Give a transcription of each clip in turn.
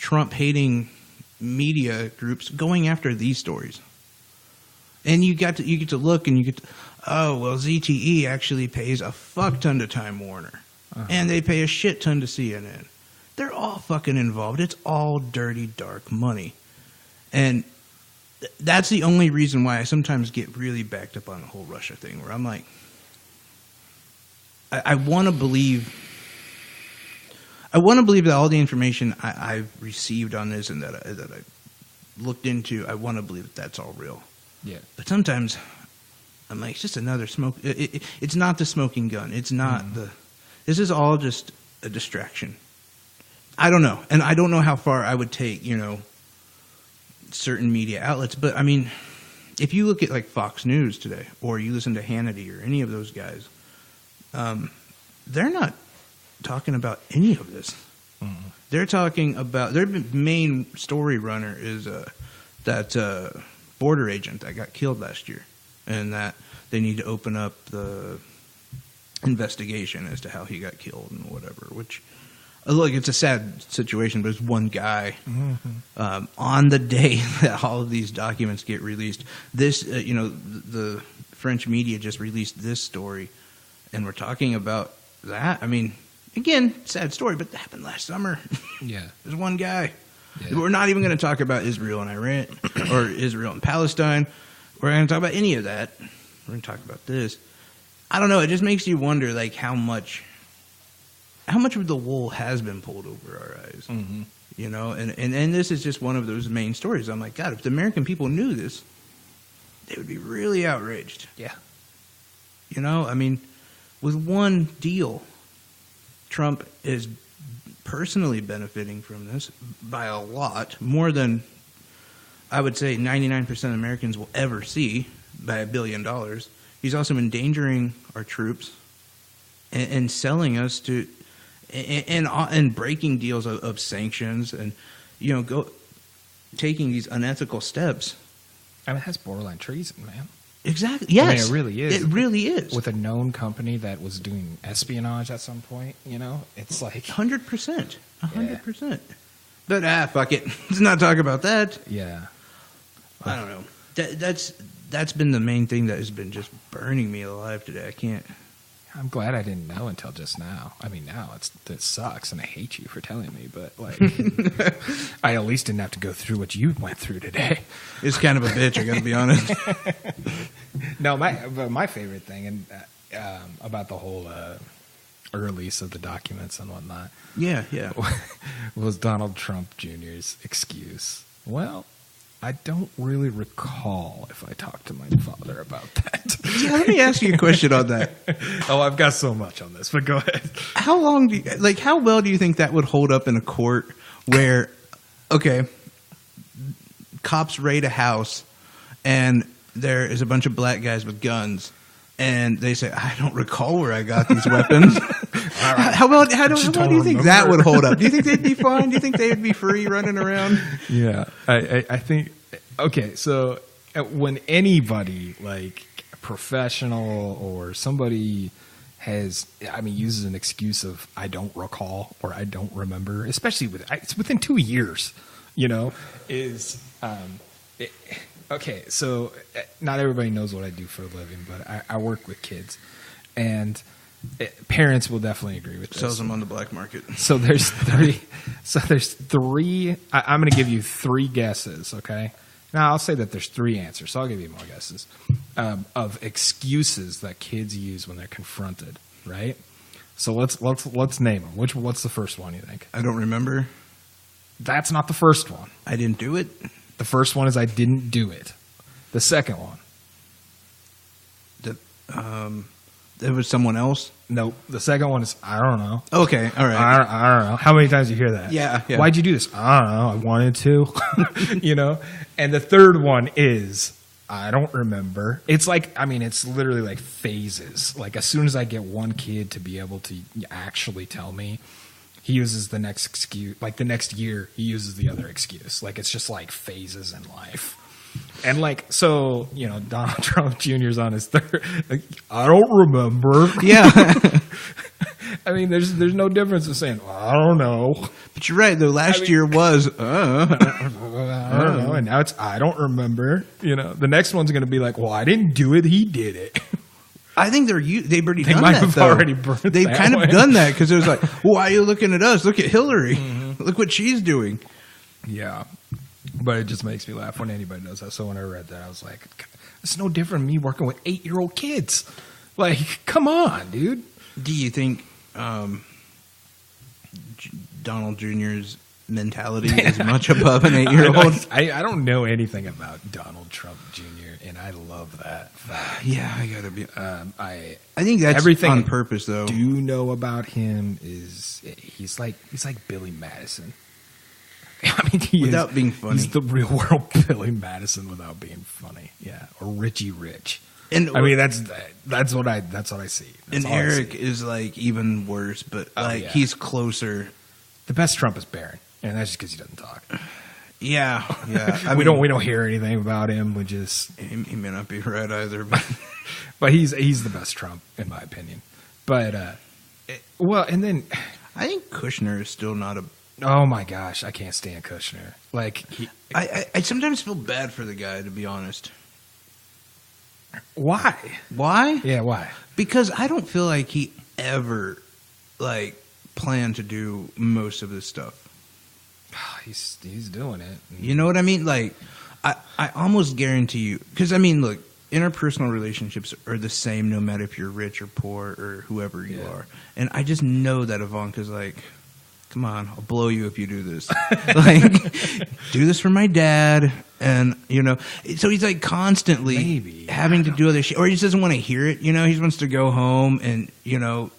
Trump-hating media groups going after these stories. And you get to look and ZTE actually pays a fuck ton to Time Warner. And they pay a shit ton to CNN. They're all fucking involved. It's all dirty, dark money. And that's the only reason why I sometimes get really backed up on the whole Russia thing, where I'm like, I want to believe that all the information I've received on this and that I looked into, I want to believe that that's all real. Yeah. But sometimes I'm like, it's just another smoke. It's not the smoking gun. It's not this is all just a distraction. I don't know. And I don't know how far I would take, certain media outlets. But, I mean, if you look at, like, Fox News today, or you listen to Hannity or any of those guys, they're not talking about any of this. They're talking about, their main story runner is that border agent that got killed last year, and that they need to open up the investigation as to how he got killed and whatever, which, look, it's a sad situation, but it's one guy. On the day that all of these documents get released, this, the French media just released this story, and we're talking about that. I mean, again, sad story, but that happened last summer. Yeah. There's one guy. Yeah. We're not even going to talk about Israel and Iran or Israel and Palestine. We're not going to talk about any of that. We're going to talk about this. I don't know. It just makes you wonder, like, how much of the wool has been pulled over our eyes. And this is just one of those main stories. I'm like, God, if the American people knew this, they would be really outraged. Yeah. I mean, with one deal, Trump is personally benefiting from this by a lot, more than I would say 99% of Americans will ever see, by $1 billion. He's also endangering our troops and selling us to and breaking deals of sanctions and taking these unethical steps. I mean, that's borderline treason, man. Exactly. Yes. I mean, it really is. It really is. With a known company that was doing espionage at some point, it's like 100%. 100%. But fuck it. Let's not talk about that. Yeah. I don't know. That's been the main thing that has been just burning me alive today. I can't. I'm glad I didn't know until just now. I mean, now it sucks, and I hate you for telling me. But like, I at least didn't have to go through what you went through today. It's kind of a bitch. I got to be honest. No, my favorite thing and about the whole release of the documents and whatnot. Yeah. Was Donald Trump Jr.'s excuse. Well, I don't really recall if I talked to my father about that. Yeah, let me ask you a question on that. Oh, I've got so much on this, but go ahead. How well do you think that would hold up in a court where, okay, cops raid a house and there is a bunch of black guys with guns and they say, I don't recall where I got these weapons. How well do you think that would hold up? Do you think they'd be fine? Do you think they'd be free running around? Yeah, I think, okay, so when anybody, like professional or somebody uses an excuse of I don't recall or I don't remember, especially it's within 2 years, okay, so not everybody knows what I do for a living, but I work with kids, and parents will definitely agree with this. Sells them on the black market. So there's three. I'm going to give you 3 guesses. Okay. Now I'll say that there's 3 answers. So I'll give you more guesses of excuses that kids use when they're confronted. Right. So let's name them. What's the first one you think? I don't remember. That's not the first one. I didn't do it. The first one is I didn't do it. The second one. It was someone else? Nope. The second one is, I don't know. Okay, all right. I don't know. How many times do you hear that? Yeah. Why'd you do this? I don't know. I wanted to. And the third one is, I don't remember. It's like, it's literally like phases. Like as soon as I get one kid to be able to actually tell me, he uses the next excuse. Like the next year, he uses the other excuse. Like it's just like phases in life. And so, Donald Trump Jr.'s on his third. Like, I don't remember. Yeah. I mean, there's no difference in saying, well, I don't know. But you're right, though. Last year was, I don't know. And now it's, I don't remember. You know, the next one's going to be like, well, I didn't do it. He did it. I think they've already done might that, have though. already burnt They've that kind way. of done that because it was like, well, why are you looking at us? Look at Hillary. Look what she's doing. Yeah. But it just makes me laugh when anybody does that. So when I read that, I was like, it's no different than me working with 8-year-old kids. Like, come on, dude. Do you think Donald Jr.'s mentality is much above an 8-year-old? I don't know anything about Donald Trump Jr., and I love that fact. Yeah, I gotta be. I think that's everything on purpose, though. I do know about him is he's like Billy Madison. I mean, without being funny. He's the real world Billy Madison without being funny. Yeah, or Richie Rich. And I mean, that's what I see. That's and all I Eric see. is like even worse, but like yeah. he's closer. The best Trump is Barron, and that's just because he doesn't talk. Yeah. We don't hear anything about him. We just he may not be right either, but but he's the best Trump in my opinion. But and then I think Kushner is still not a. Oh my gosh, I can't stand Kushner. Like I sometimes feel bad for the guy, to be honest. Why? Why? Yeah, why? Because I don't feel like he ever like planned to do most of this stuff. He's doing it. You know what I mean? Like I almost guarantee you, because I mean, look, interpersonal relationships are the same no matter if you're rich or poor or whoever you are. And I just know that Ivanka's like, come on, I'll blow you if you do this. Like, do this for my dad. And, you know, so he's like constantly having to do other shit. Or he just doesn't want to hear it. You know, he wants to go home and, you know,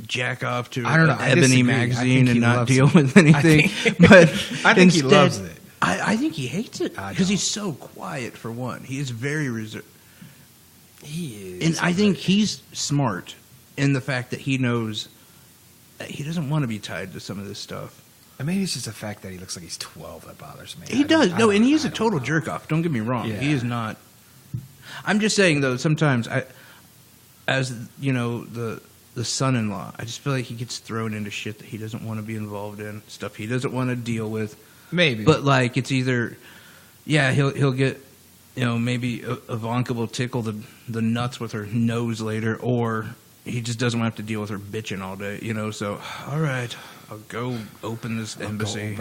jack off to Ebony magazine and not deal with anything. But I think he loves it. I think he hates it because he's so quiet, for one. He is very reserved. He is. And I think he's smart in the fact that he knows that he doesn't want to be tied to some of this stuff. And maybe it's just the fact that he looks like he's 12 that bothers me. He does. No, and he's a total jerk off. Don't get me wrong. Yeah. He is not. I'm just saying, though, sometimes as you know, the son-in-law, I just feel like he gets thrown into shit that he doesn't want to be involved in, stuff he doesn't want to deal with. Maybe. But like it's either he'll get, you know, maybe Ivanka will tickle the nuts with her nose later, or he just doesn't want to have to deal with her bitching all day, you know. So, all right, I'll go open this embassy.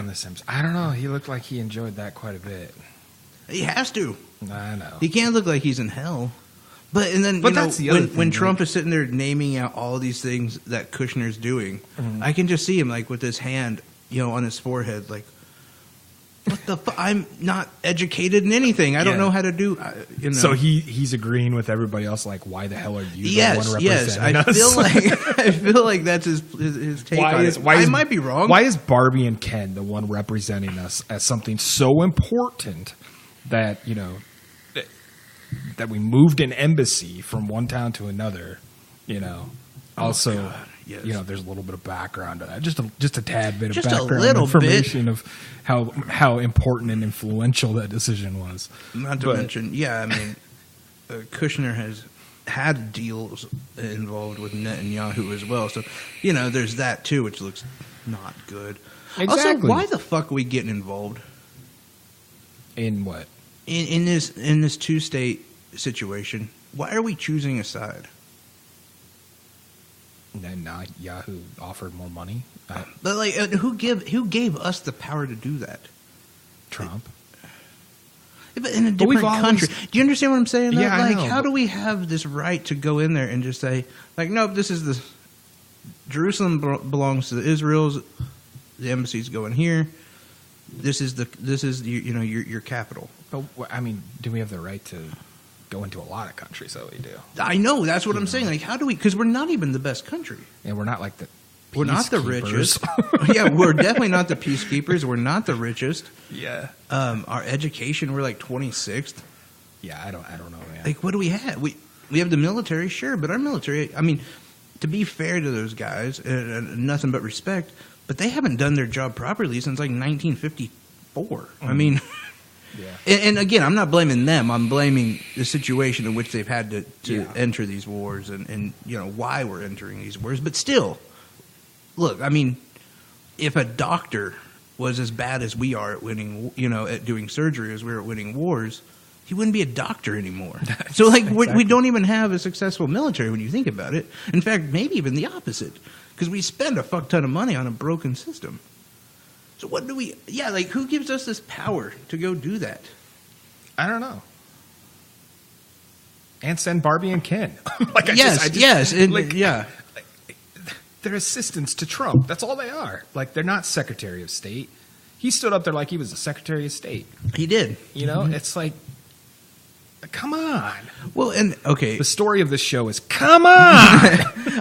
I don't know. He looked like he enjoyed that quite a bit. He has to. I know. He can't look like he's in hell. But that's the other thing, when Trump is sitting there naming out all these things that Kushner's doing, I can just see him like with his hand, you know, on his forehead, like, what the fuck? I'm not educated in anything. I don't know how to do. You know. So he's agreeing with everybody else. Like, why the hell are you the one representing us? I feel like that's his take on it. I might be wrong. Why is Barbie and Ken the one representing us as something so important that, you know, that we moved an embassy from one town to another, you know? Also, yes. You know, there's a little bit of background to that, just a tad bit Just of a background little information of how important and influential that decision was. Not to mention, I mean, Kushner has had deals involved with Netanyahu as well, so you know, there's that too, which looks not good. Exactly. Also, why the fuck are we getting involved In what? in this two-state situation? Why are we choosing a side? And now Yahoo offered more money. But like, who gave us the power to do that? Trump. Yeah, but in a different country. Do you understand what I'm saying? Though? Yeah, like, I know. how do we have this right to go in there and just say, like, nope, this is the Jerusalem belongs to the Israel's. The embassy's going here. This is you know your capital. But I mean, do we have the right to go into a lot of countries that we do? I know, that's what I'm saying. Like, how do we? Because we're not even the best country. And we're not like the. We're not the richest. peacekeepers. Yeah, we're definitely not the peacekeepers. We're not the richest. Yeah. Our education, we're like 26th. Yeah, I don't know, man. Like, what do we have? We have the military, sure, but our military. I mean, to be fair to those guys, nothing but respect. But they haven't done their job properly since like 1954. I mean, Yeah. And again, I'm not blaming them. I'm blaming the situation in which they've had to Yeah. enter these wars and why we're entering these wars. But still, look, I mean, if a doctor was as bad as we are at winning, at doing surgery as we're at winning wars, he wouldn't be a doctor anymore. So, like, Exactly. we don't even have a successful military when you think about it. In fact, maybe even the opposite, because we spend a fuck ton of money on a broken system. So what do we? Yeah, like, who gives us this power to go do that? I don't know. And send Barbie and Ken. Yes, yeah. They're assistants to Trump. That's all they are. Like, they're not Secretary of State. He stood up there like he was the Secretary of State. He did. You know, it's like, come on. Well, and okay, The story of this show is, come on.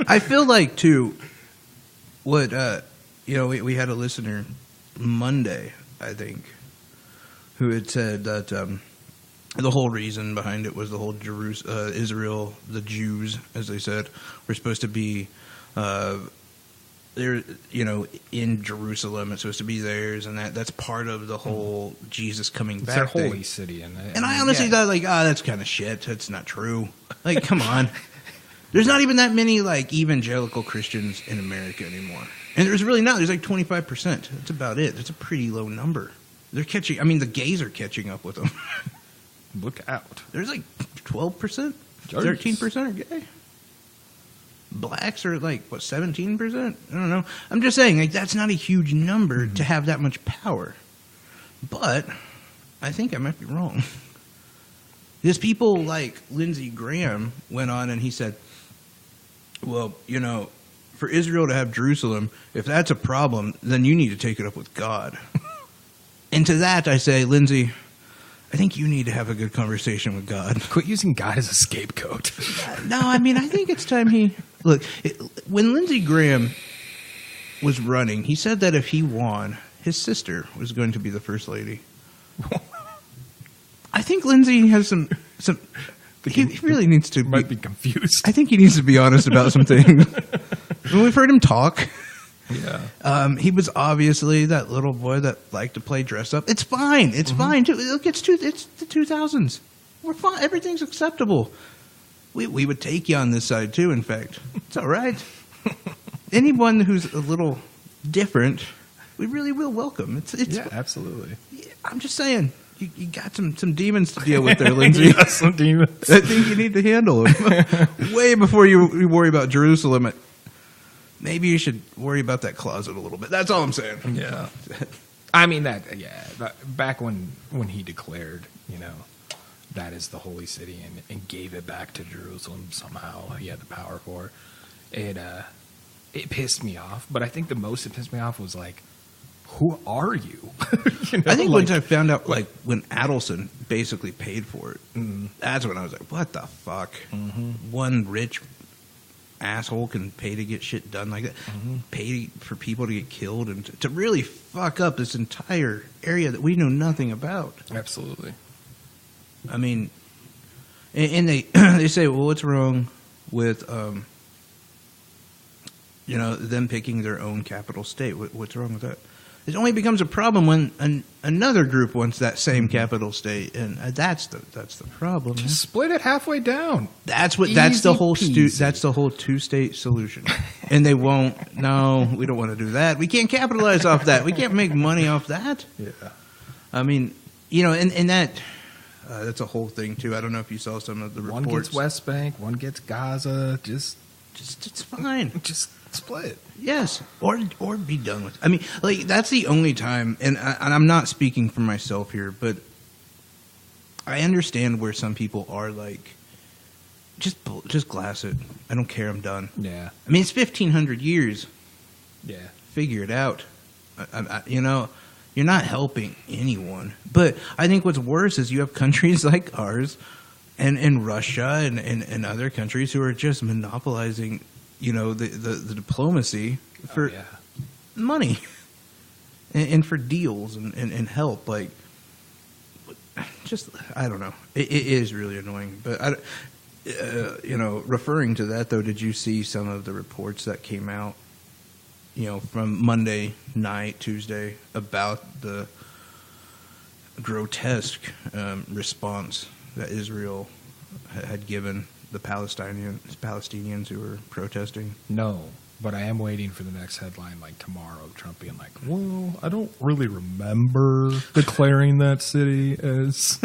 I feel like too. What we had a listener Monday, I think, who had said that the whole reason behind it was the whole Israel, the Jews, as they said, were supposed to be. They're in Jerusalem. It's supposed to be theirs, and that's part of the whole Jesus coming It's back their thing. holy city. And I honestly thought, like, that's kind of shit. That's not true. Like, come on. There's not even that many, like, evangelical Christians in America anymore. And there's really not. There's like 25%. That's about it. That's a pretty low number. They're catching. I mean, the gays are catching up with them. Look out. There's like 12%, 13% are gay. Blacks are like, what, 17%? I don't know. I'm just saying, like, that's not a huge number to have that much power. But I think I might be wrong. Because people like Lindsey Graham went on and he said, well, for Israel to have Jerusalem, if that's a problem, then you need to take it up with God. And to that I say, Lindsey, I think you need to have a good conversation with God. Quit using God as a scapegoat. No, I mean, I think it's time when Lindsey Graham was running, he said that if he won, his sister was going to be the first lady. I think Lindsey has some he really needs to Might be confused. I think he needs to be honest about some things. We've heard him talk. Yeah. He was obviously that little boy that liked to play dress up. It's fine. It's fine. Look, it's the 2000s. We're fine. Everything's acceptable. We would take you on this side too. In fact, it's all right. Anyone who's a little different, we really will welcome. It's Yeah, absolutely. I'm just saying. You got some demons to deal with there, Lindsay. Yeah, some demons. I think you need to handle them way before you worry about Jerusalem. Maybe you should worry about that closet a little bit. That's all I'm saying. Yeah. I mean, back when he declared, that is the holy city and gave it back to Jerusalem somehow, he had the power for it. It pissed me off. But I think the most it pissed me off was like, who are you? I think once I found out, like, when Adelson basically paid for it, that's when I was like, what the fuck? One rich asshole can pay to get shit done like that, pay for people to get killed, and to really fuck up this entire area that we know nothing about. Absolutely. I mean, and they they say, well, what's wrong with them picking their own capital state? What's wrong with that? It only becomes a problem when another group wants that same capital state, and that's the problem. Just split it halfway down. That's the whole peasy. that's the whole two-state solution, and they won't. No, we don't want to do that. We can't capitalize off that. We can't make money off that. Yeah. I mean, and that that's a whole thing too. I don't know if you saw some of the reports. One gets West Bank, one gets Gaza. Just it's fine. Just split. Yes, or be done with it. I mean, like, that's the only time, and I'm not speaking for myself here, but I understand where some people are like, just glass it. I don't care. I'm done. Yeah. I mean, it's 1,500 years. Yeah. Figure it out. You're not helping anyone. But I think what's worse is you have countries like ours and Russia and other countries who are just monopolizing the diplomacy for money and for deals and help. Like, just, I don't know. It is really annoying. But, referring to that, though, did you see some of the reports that came out, from Monday night, Tuesday, about the grotesque response that Israel had given the Palestinians who were protesting? No, but I am waiting for the next headline, like tomorrow, Trump being like, well, I don't really remember declaring that city as...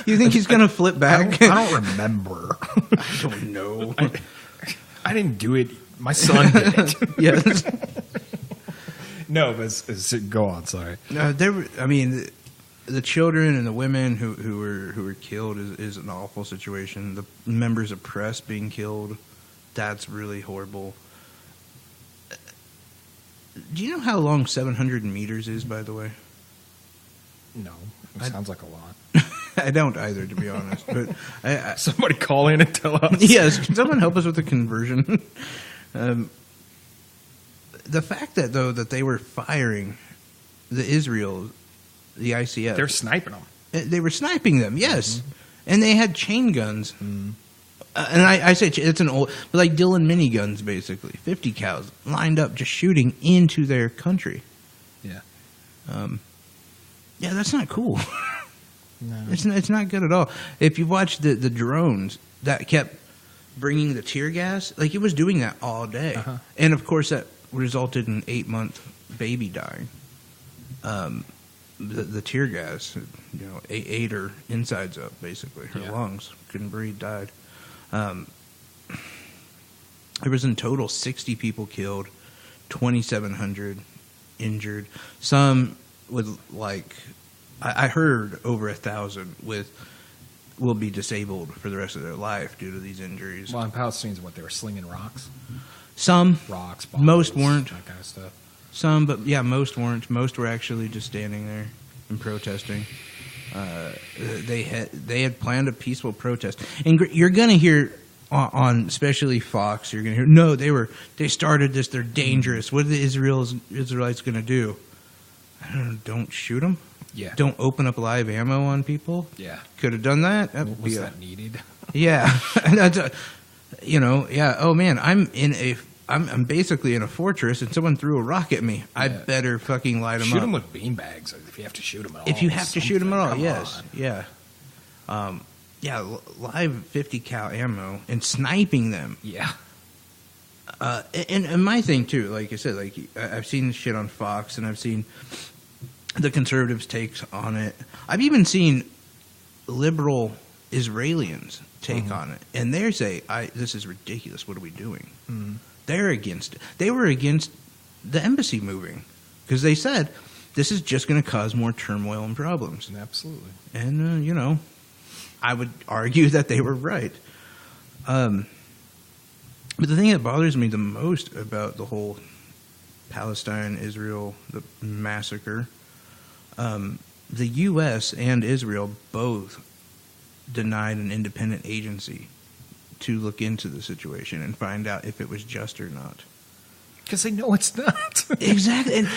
You think he's going to flip back? I don't remember. I don't know. I didn't do it. My son did it. Yes. No, but go on, sorry. The children and the women who were killed is an awful situation. The members of press being killed, that's really horrible. Do you know how long 700 meters is, by the way? No, it sounds like a lot. I don't either, to be honest. But somebody call in and tell us. Yes, can someone help us with the conversion? The fact that they were firing the ICF. They're sniping them. They were sniping them, yes. Mm-hmm. And they had chain guns. Mm-hmm. And I say it's an old, like Dillon miniguns, basically. 50 cows lined up just shooting into their country. Yeah. Yeah, that's not cool. No. It's not good at all. If you watch the drones that kept bringing the tear gas, like it was doing that all day. Uh-huh. And of course that resulted in an 8-month baby dying. The tear gas, ate her insides up, basically. Her lungs couldn't breathe, died. There was in total 60 people killed, 2,700 injured. Some with I heard over 1,000 will be disabled for the rest of their life due to these injuries. Well, in Palestinians, they were slinging rocks? Some. Rocks, bottles, most weren't. That kind of stuff. Some, but yeah, most weren't. Most were actually just standing there and protesting. They had planned a peaceful protest, and you're going to hear on especially Fox. You're going to hear they started this. They're dangerous. What are the Israelites going to do? I don't know. Don't shoot them. Yeah. Don't open up live ammo on people. Yeah. Could have done that. Was that needed? Yeah. That's yeah. Oh man, I'm basically in a fortress, and someone threw a rock at me. Yeah. I better fucking light them up. Shoot them with beanbags if you have to shoot them at all. If you have to shoot them at all, yes. On. Yeah. Live 50 cal ammo and sniping them. Yeah. And my thing too, like I said, I've seen this shit on Fox, and I've seen the conservatives' takes on it. I've even seen liberal Israelis take on it, and they say, "This is ridiculous. What are we doing?" Mm-hmm. They're against it. They were against the embassy moving because they said this is just going to cause more turmoil and problems. Absolutely. And I would argue that they were right. But the thing that bothers me the most about the whole Palestine-Israel the massacre, the U.S. and Israel both denied an independent agency to look into the situation and find out if it was just or not. Because they know it's not. Exactly. And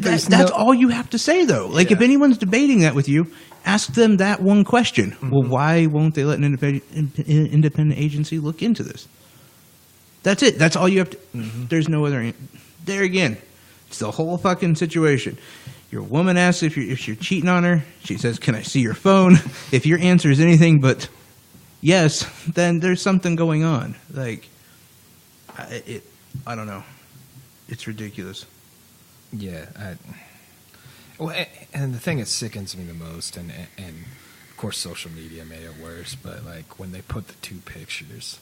that's all you have to say, though. If anyone's debating that with you, ask them that one question. Mm-hmm. Well, why won't they let an independent agency look into this? That's it. That's all you have to... Mm-hmm. There's no other... There again, it's the whole fucking situation. Your woman asks if you're cheating on her. She says, "Can I see your phone?" If your answer is anything but yes, then there's something going on. I don't know. It's ridiculous. Yeah. And the thing that sickens me the most, and of course social media made it worse, but when they put the two pictures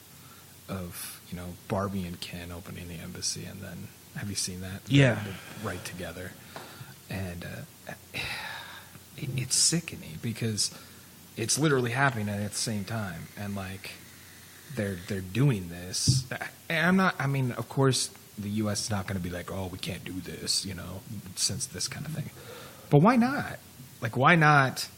of Barbie and Ken opening the embassy, and then have you seen that? Yeah. Right together, and it's sickening because it's literally happening at the same time, and they're doing this. And of course the U.S. is not going to be like, oh, we can't do this, since this kind of thing. But why not? Why not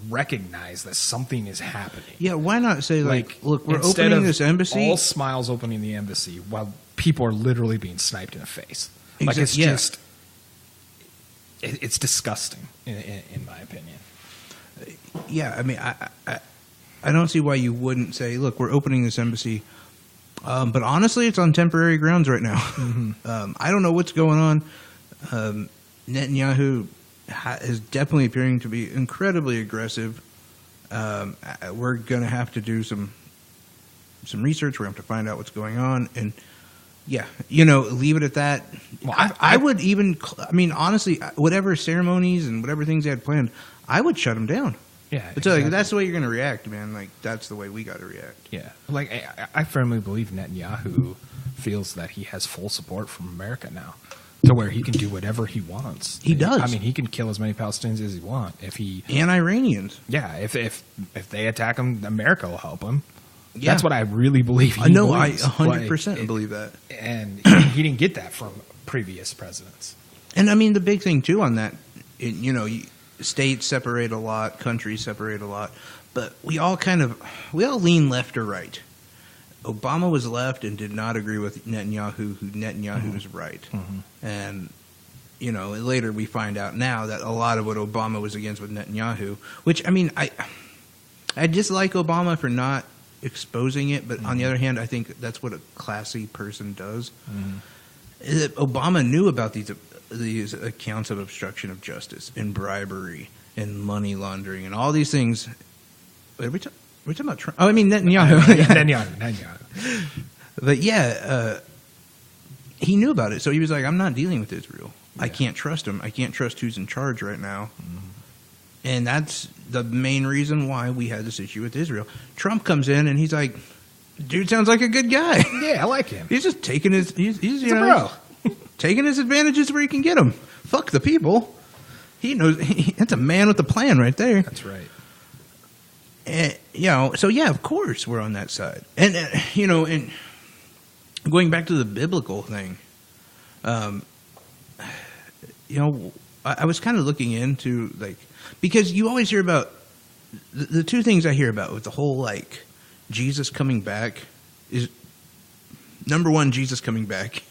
recognize that something is happening? Yeah, why not say look, we're opening this embassy. All smiles opening the embassy while people are literally being sniped in the face. Exactly. It's disgusting in my opinion. Yeah, I don't see why you wouldn't say, look, we're opening this embassy, but honestly, it's on temporary grounds right now. Mm-hmm. I don't know what's going on. Netanyahu is definitely appearing to be incredibly aggressive. We're going to have to do some research. We're going to have to find out what's going on. And, yeah, leave it at that. Well, I would even, honestly, whatever ceremonies and whatever things they had planned, I would shut them down. Yeah, but exactly. That's the way you're going to react, man. Like, that's the way we got to react. Yeah. Like, I firmly believe Netanyahu feels that he has full support from America now, to where he can do whatever he wants. He does. I mean, he can kill as many Palestinians as he wants. And Iranians. Yeah. If they attack him, America will help him. Yeah. That's what I really believe. I 100% believe that. And he didn't get that from previous presidents. And the big thing too on that, states separate a lot, countries separate a lot, but we all lean left or right. Obama was left and did not agree with Netanyahu. Netanyahu was right. Mm-hmm. And later we find out now that a lot of what Obama was against with Netanyahu, which I dislike Obama for not exposing it, but on the other hand, I think that's what a classy person does. Obama knew about these accounts of obstruction of justice and bribery and money laundering and all these things. Are we talking about Trump? Oh, Netanyahu. Netanyahu. But he knew about it, so he was like, "I'm not dealing with Israel. Yeah. I can't trust him. I can't trust who's in charge right now." And that's the main reason why we had this issue with Israel. Trump comes in and he's like, dude sounds like a good guy. Yeah, I like him. He's just taking his he's a bro. Taking his advantages where he can get them. Fuck the people. He knows. That's a man with a plan right there. That's right. And, so yeah, of course we're on that side. And, and going back to the biblical thing, I was kind of looking into, because you always hear about, the two things I hear about with the whole, Jesus coming back is, number one, Jesus coming back,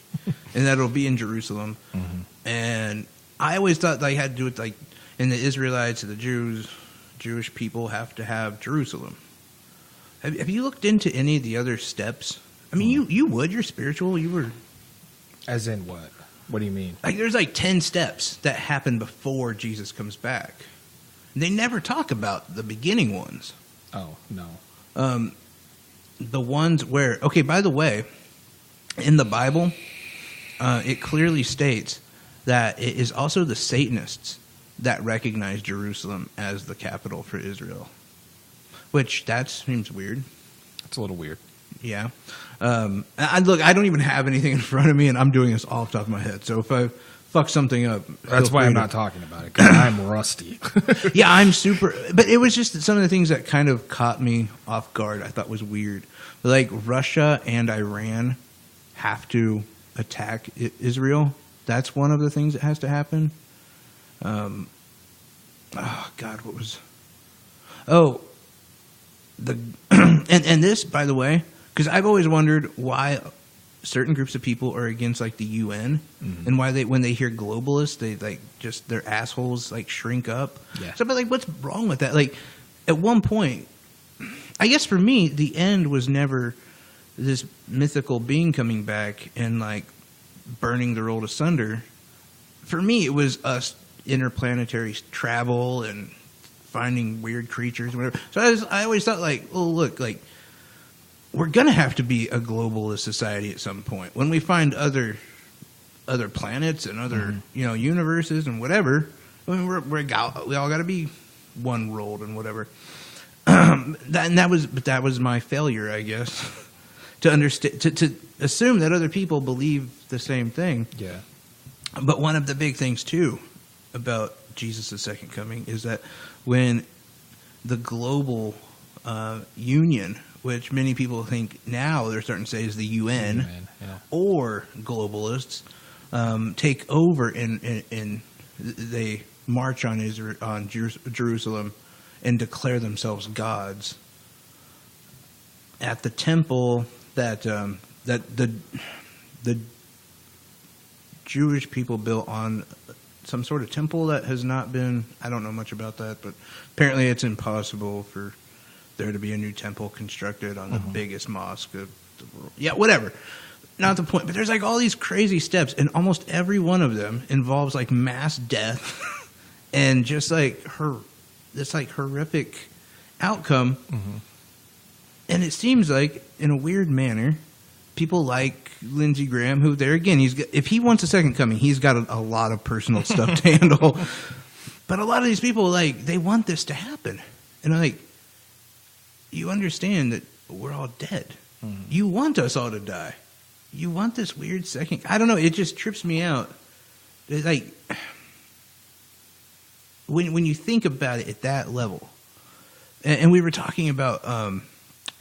and that'll be in Jerusalem. Mm-hmm. And I always thought they had to do it, in the Israelites and the Jewish people have to have Jerusalem. Have you looked into any of the other steps? You're spiritual. You were. As in what? What do you mean? There's 10 steps that happen before Jesus comes back. They never talk about the beginning ones. Oh, no. The ones where, okay, by the way, in the Bible, it clearly states that it is also the Satanists that recognize Jerusalem as the capital for Israel, which that seems weird. It's a little weird. Yeah. I don't even have anything in front of me, and I'm doing this off the top of my head. So if I fuck something up, that's why I'm not talking about it, because I'm rusty. Yeah, I'm super. But it was just some of the things that kind of caught me off guard. I thought was weird. Russia and Iran have to attack Israel. That's one of the things that has to happen. Oh God, what was? Oh, and this, by the way, because I've always wondered why certain groups of people are against the UN, mm-hmm. and why when they hear globalists, they just their assholes shrink up. Yeah. So, but what's wrong with that? At one point, I guess for me, the end was never this mythical being coming back and burning the world asunder. For me, it was us interplanetary travel and finding weird creatures, whatever. So I always thought we're gonna have to be a globalist society at some point when we find other planets and other mm-hmm. Universes and whatever. We all got to be one world and whatever. That was my failure, I guess, to understand to assume that other people believe the same thing. Yeah. But one of the big things too about Jesus' second coming is that when the global union, which many people think now they're starting to say is the UN, yeah. or globalists, take over and they march on Israel, on Jerusalem, and declare themselves gods at the temple that the Jewish people built on some sort of temple that has not been, I don't know much about that, but apparently it's impossible for there to be a new temple constructed on the mm-hmm. biggest mosque of the world. Yeah, whatever. Not the point. But there's all these crazy steps, and almost every one of them involves mass death and just like this like horrific outcome. Mm-hmm. And it seems like, in a weird manner, people like Lindsey Graham, who there again, if he wants a second coming, he's got a lot of personal stuff to handle. But a lot of these people, like, they want this to happen. And like, you understand that we're all dead. Mm-hmm. You want us all to die. You want this weird second. I don't know. It just trips me out. It's like, when you think about it at that level, and we were talking about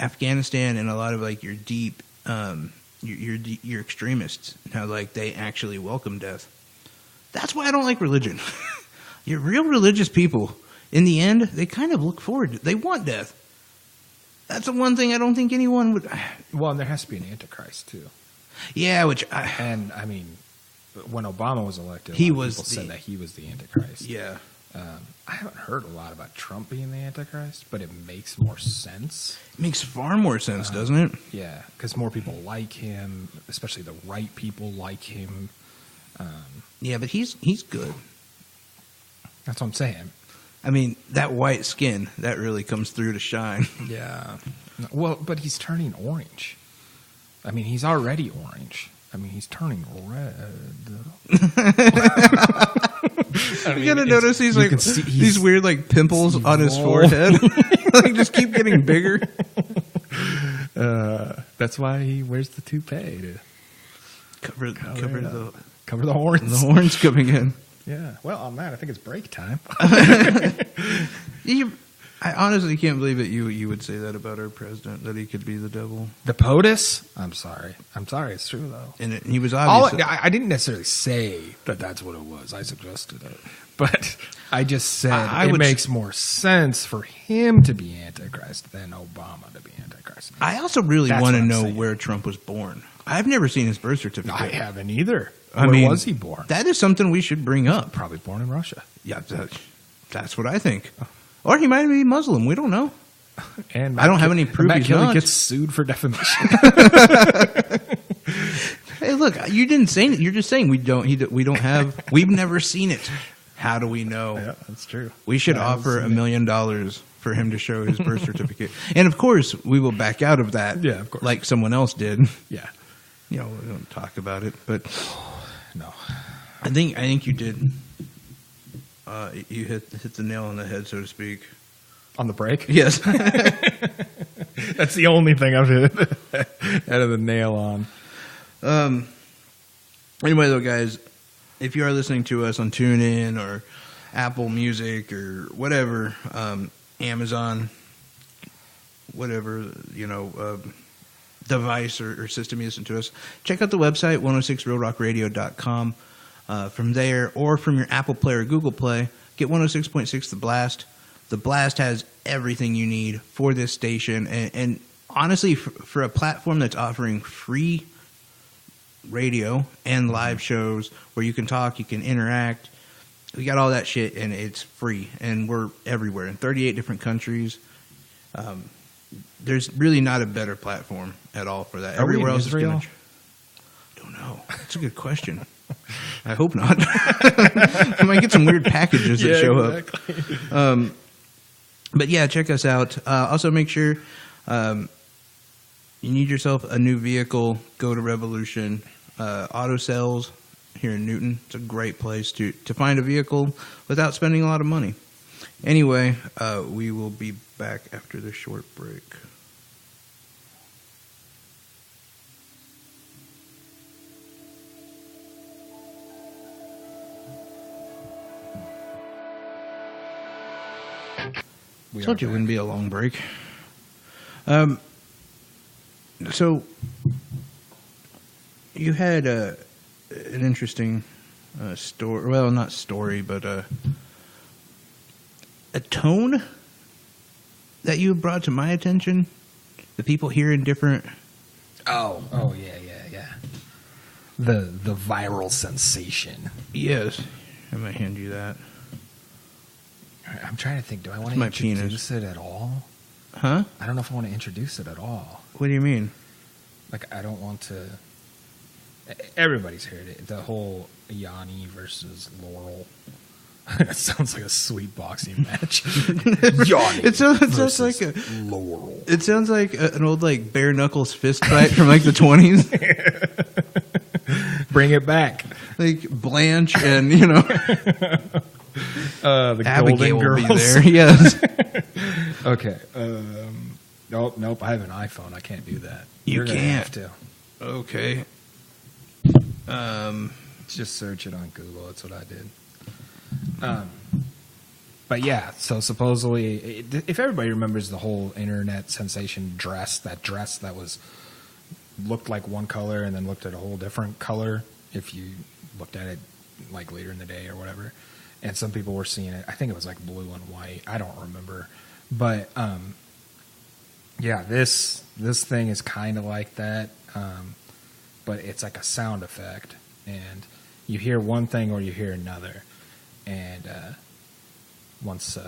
Afghanistan and a lot of like your deep, your extremists, how like they actually welcome death. That's why I don't like religion. Your real religious people, in the end, they kind of look forward. They want death. That's the one thing I don't think anyone would. Well, and there has to be an antichrist too. Yeah, and I mean, when Obama was elected, people said that he was the antichrist. Yeah. I haven't heard a lot about Trump being the antichrist, but it makes more sense. It makes far more sense, doesn't it? Yeah, because more people like him, especially the right people like him. Yeah, but he's good. That's what I'm saying. I mean, that white skin, that really comes through to shine. Yeah. Well, but he's turning orange. I mean, he's already orange. I mean, he's turning red. You gotta notice these weird like pimples on his forehead. Like just keep getting bigger. That's why he wears the toupee to cover the horns. The horns coming in. Yeah. Well, on that, I think it's break time. I honestly can't believe that you would say that about our president, that he could be the devil. The POTUS? I'm sorry. It's true, though. And he was obviously... I didn't necessarily say that that's what it was. I suggested it. But I just said it makes more sense for him to be Antichrist than Obama to be Antichrist. I also really want to know where Trump was born. I've never seen his birth certificate. I haven't either. Where was he born? That is something we should bring up. Probably born in Russia. Yeah, that's what I think. Or he might be Muslim. We don't know. And I don't have any proof he's not. Gets sued for defamation. Hey, look, you didn't say it. You're just saying we don't have. We've never seen it. How do we know? Yeah, that's true. We should offer $1 million for him to show his birth certificate, and of course, we will back out of that. Yeah, of course, like someone else did. Yeah, we don't talk about it, but no, I think you did. You hit the nail on the head, so to speak. On the break? Yes. That's the only thing I've hit out of the nail on. Anyway, though, guys, if you are listening to us on TuneIn or Apple Music or whatever, Amazon, whatever, device or system you listen to us, check out the website, 106realrockradio.com. From there, or from your Apple Play or Google Play, get 106.6 The Blast. The Blast has everything you need for this station. And honestly, for a platform that's offering free radio and live shows where you can talk, you can interact, we got all that shit, and it's free. And we're everywhere in 38 different countries. There's really not a better platform at all for that. Everywhere else Israel? I don't know. That's a good question. I hope not. I might get some weird packages that show up. But yeah, check us out. Also, make sure you need yourself a new vehicle. Go to Revolution Auto Sales here in Newton. It's a great place to find a vehicle without spending a lot of money. Anyway, we will be back after this short break. I told you it wouldn't be a long break. So you had an interesting story. Well, not story, but a tone that you brought to my attention. The people here in different. Oh yeah. The viral sensation. Yes, I might hand you that. I'm trying to think. Do I want to introduce it at all? Huh? I don't know if I want to introduce it at all. What do you mean? Like, I don't want to. Everybody's heard it. The whole Yanni versus Laurel That sounds like a sweet boxing match. Yawning. It sounds like Laurel. It sounds like an old like bare knuckles fist fight from like the 20s. Bring it back. Like Blanche and The Abigail Golden will be Girls. there. Yes, Okay. Nope. I have an iPhone. I can't do that. You You're gonna can't. have to. okay. Just search it on Google. That's what I did. But yeah, so supposedly, if everybody remembers the whole internet sensation dress that looked like one color and then looked at a whole different color if you looked at it like later in the day or whatever, and some people were seeing it. I think it was like blue and white. I don't remember, but yeah, this thing is kind of like that, but it's like a sound effect, and you hear one thing or you hear another, and once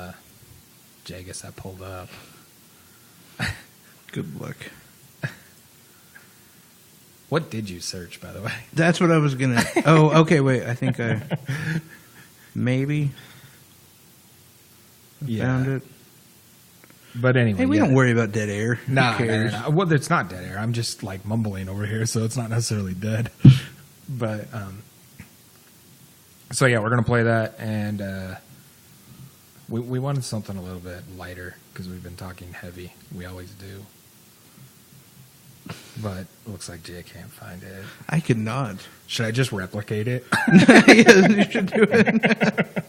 Jay gets that pulled up. Good luck. What did you search, by the way? That's what I was gonna. Oh, okay. Wait, I think I maybe found it. But anyway, Hey, we don't worry about dead air. Who Nah, cares? nah. Well, it's not dead air. I'm just like mumbling over here, so it's not necessarily dead. But so yeah, we're gonna play that, and we wanted something a little bit lighter because we've been talking heavy. We always do. But it looks like Jay can't find it. I could not. Should I just replicate it? Yes, you should do it.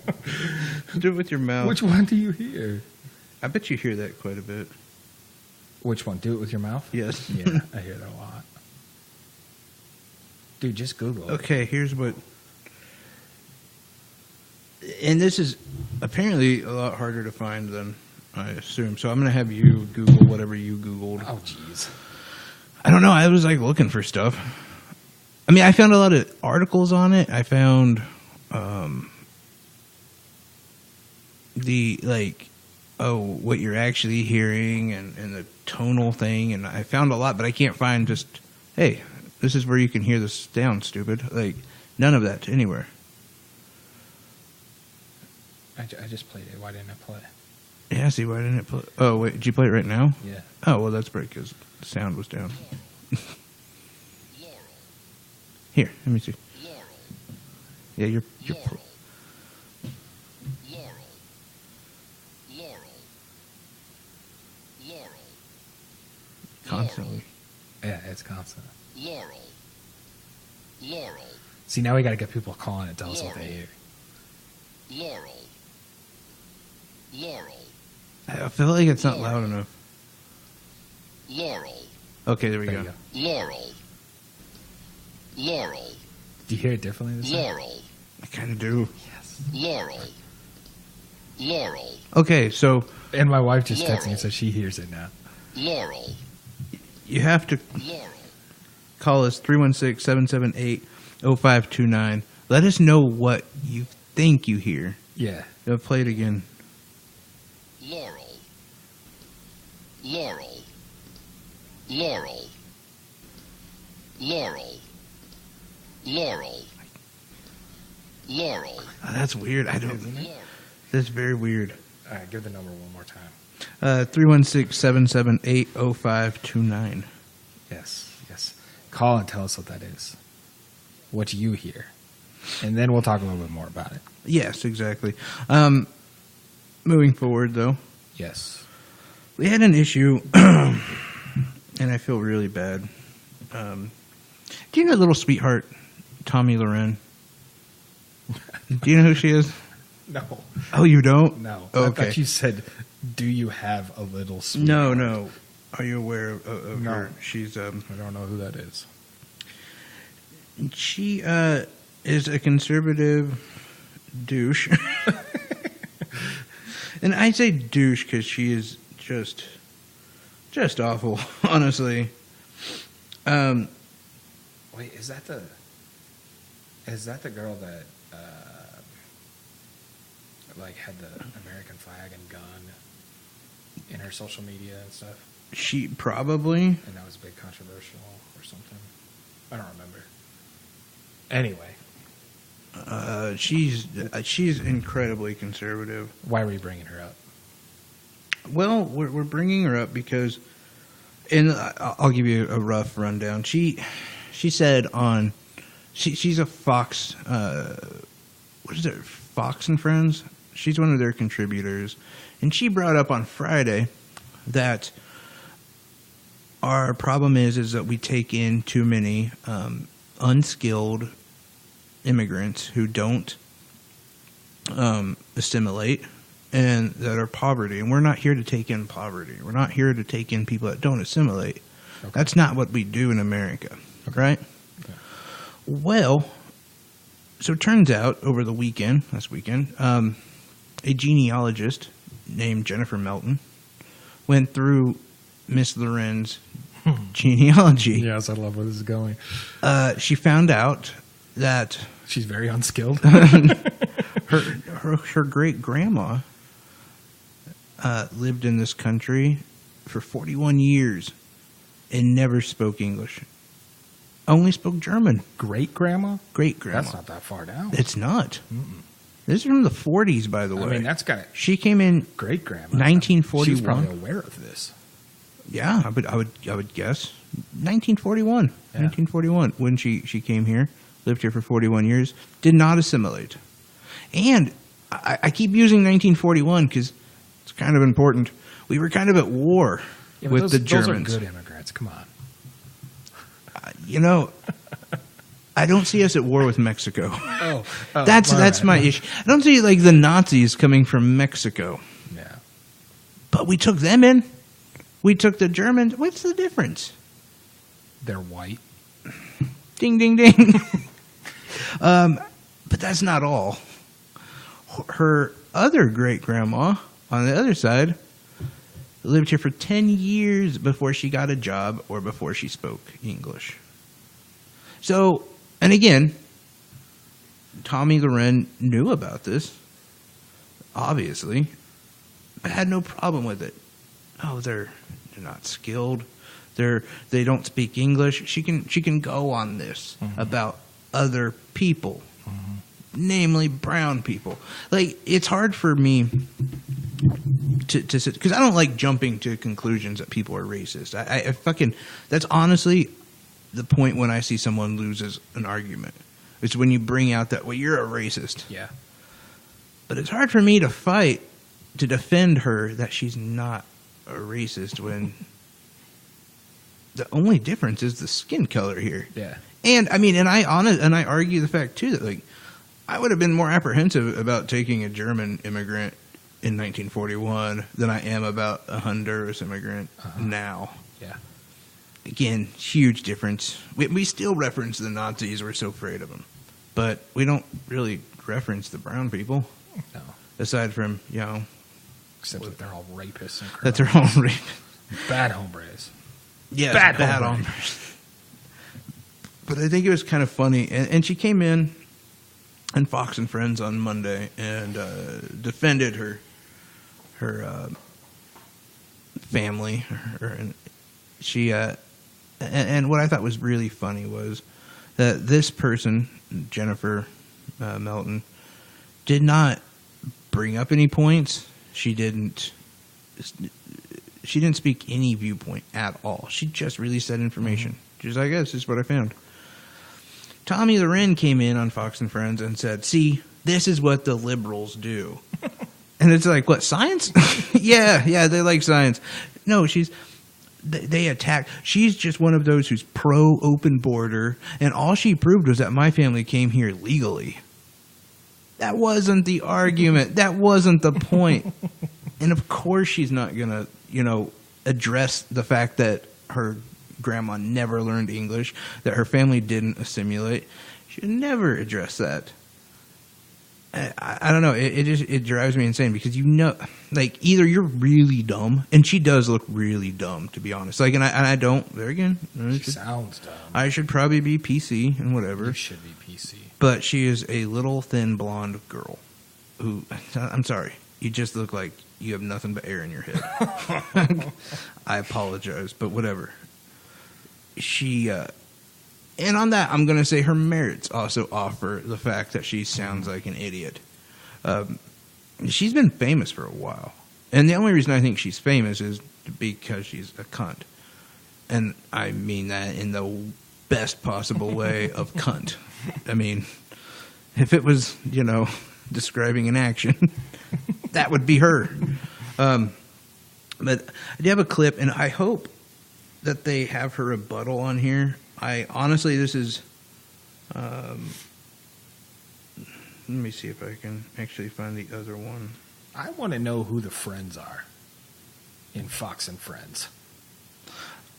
Do it with your mouth. Which one do you hear? I bet you hear that quite a bit. Which one? Do it with your mouth? Yes. Yeah, I hear that a lot. Dude, just Google it. Okay, here's what. And this is apparently a lot harder to find than I assume. So I'm going to have you Google whatever you Googled. Oh, jeez. I don't know. I was like looking for stuff. I mean, I found a lot of articles on it. I found the like, what you're actually hearing and the tonal thing, and I found a lot, but I can't find just, hey, this is where you can hear this down, stupid. Like, none of that anywhere. I just played it. Why didn't I play it? Yeah, see, why didn't it play? Oh, wait, did you play it right now? Yeah. Oh, well, that's probably because the sound was down. Here, let me see. Yeah, you're constantly. Yeah, it's constant. Laurel. See, now we got to get people calling and tell us what they hear. Laurel. I feel like it's not loud enough. Laurel. Okay, there we There go. you go. Laurel. Do you hear it differently this time? Laurel. I kind of do. Yes. Laurel. Okay, so And my wife just texted me, so she hears it now. Laurel. you have to Laurel. call us 316-778-0529. Let us know what you think you hear. Yeah. Play it again. Laurel. Oh, that's weird. I don't. That's very weird. All right, give the number one more time. 316-778-0529. Yes. Call and tell us what that is. What you hear. And then we'll talk a little bit more about it. Yes, exactly. Moving forward, though, Yes. we had an issue, and I feel really bad. Do you know little sweetheart Tommy Loren? Do you know who she is? No. Oh, you don't? No. Oh, I okay. thought you said, do you have a little sweet? No. Are you aware of No. her? She's I don't know who that is. she is a conservative douche, and I say douche because she is just awful, honestly. Wait, is that the girl that like had the American flag and gun in her social media and stuff? She probably. And that was a big controversial or something. I don't remember. Anyway, She's incredibly conservative. Why were you bringing her up? Well, we're bringing her up because, and I'll give you a rough rundown. She said she's a Fox. What is it? Fox and Friends. She's one of their contributors, and she brought up on Friday that our problem is that we take in too many unskilled immigrants who don't assimilate and that are poverty. And we're not here to take in poverty. We're not here to take in people that don't assimilate. Okay. That's not what we do in America, right? Okay. Well, so it turns out over the last weekend, a genealogist named Jennifer Melton went through Miss Loren's genealogy. Yes, I love where this is going. She found out that she's very unskilled. her great grandma lived in this country for 41 years and never spoke English. Only spoke German. Great grandma? Great grandma. That's not that far down. It's not. This is from the 40s, by the way. I mean, that's got it. She came in great grandma. 1941. She's probably aware of this. Yeah, I would guess 1941. Yeah. 1941 when she came here, lived here for 41 years, did not assimilate. And I keep using 1941 because it's kind of important. We were kind of at war with the Germans. Those are good immigrants. Come on. I don't see us at war with Mexico. Oh, that's my issue. I don't see like the Nazis coming from Mexico. Yeah. But we took them in. We took the Germans. What's the difference? They're white. Ding, ding, ding. But that's not all. Her other great-grandma, on the other side, lived here for 10 years before she got a job or before she spoke English. So, and again, Tommy Loren knew about this, obviously, but had no problem with it. Oh, they're not skilled. They don't speak English. She can go on this about other people, namely brown people. Like, it's hard for me to sit, because I don't like jumping to conclusions that people are racist. I fucking, that's honestly the point when I see someone loses an argument. It's when you bring out that, well, you're a racist. Yeah. But it's hard for me to fight to defend her that she's not a racist when the only difference is the skin color here. Yeah. And I mean, and I argue the fact too that, like, I would have been more apprehensive about taking a German immigrant in 1941 than I am about a Honduras immigrant now. Yeah. Again, huge difference. We still reference the Nazis. We're so afraid of them, but we don't really reference the brown people. No. Aside from, except that they're all rapists and criminals. That they're all rapists. Bad hombres. Yeah, bad hombres. But I think it was kind of funny, and she came in on Fox and Friends on Monday and defended her family. And what I thought was really funny was that this person, Jennifer Melton, did not bring up any points. She didn't speak any viewpoint at all. She just released that information. She's like, this is what I found. Tommy Loren came in on Fox and Friends and said, see, this is what the liberals do. And it's like, what, science? yeah, they like science. No, they attack. She's just one of those who's pro-open border, and all she proved was that my family came here legally. That wasn't the argument. That wasn't the point. And of course she's not going to, address the fact that her grandma never learned English, that her family didn't assimilate. She would never address that. I don't know. It drives me insane because like, either you're really dumb, and she does look really dumb, to be honest. Like, and I don't. There again, she sounds dumb. I should probably be PC and whatever. You should be PC. But she is a little thin blonde girl who, I'm sorry, you just look like you have nothing but air in your head. I apologize, but whatever. She And on that, I'm going to say her merits also offer the fact that she sounds like an idiot. She's been famous for a while. And the only reason I think she's famous is because she's a cunt. And I mean that in the best possible way of cunt. I mean, if it was, describing an action, that would be her. But I do have a clip, and I hope that they have her rebuttal on here. Honestly, this is... let me see if I can actually find the other one. I want to know who the friends are in Fox and Friends.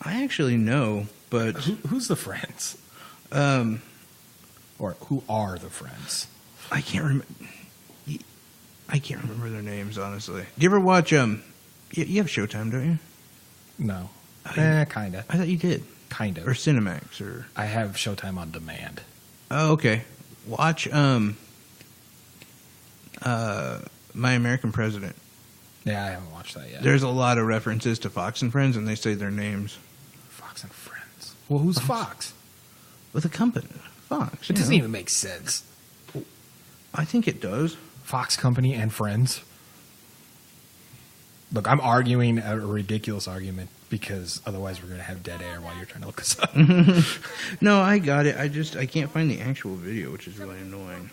I actually know, but... Who's the friends? Or who are the friends? I can't remember. I can't remember their names, honestly. Do you ever watch... You have Showtime, don't you? No. Kind of. I thought you did. Kind of. Or Cinemax, or... I have Showtime on demand. Oh, okay. Watch My American President. Yeah, I haven't watched that yet. There's a lot of references to Fox and Friends, and they say their names. Fox and Friends. Well, who's Fox? With a company. Fox. It doesn't even make sense. I think it does. Fox Company and Friends. Look, I'm arguing a ridiculous argument because otherwise we're going to have dead air while you're trying to look us up. No, I got it. I can't find the actual video, which is really annoying.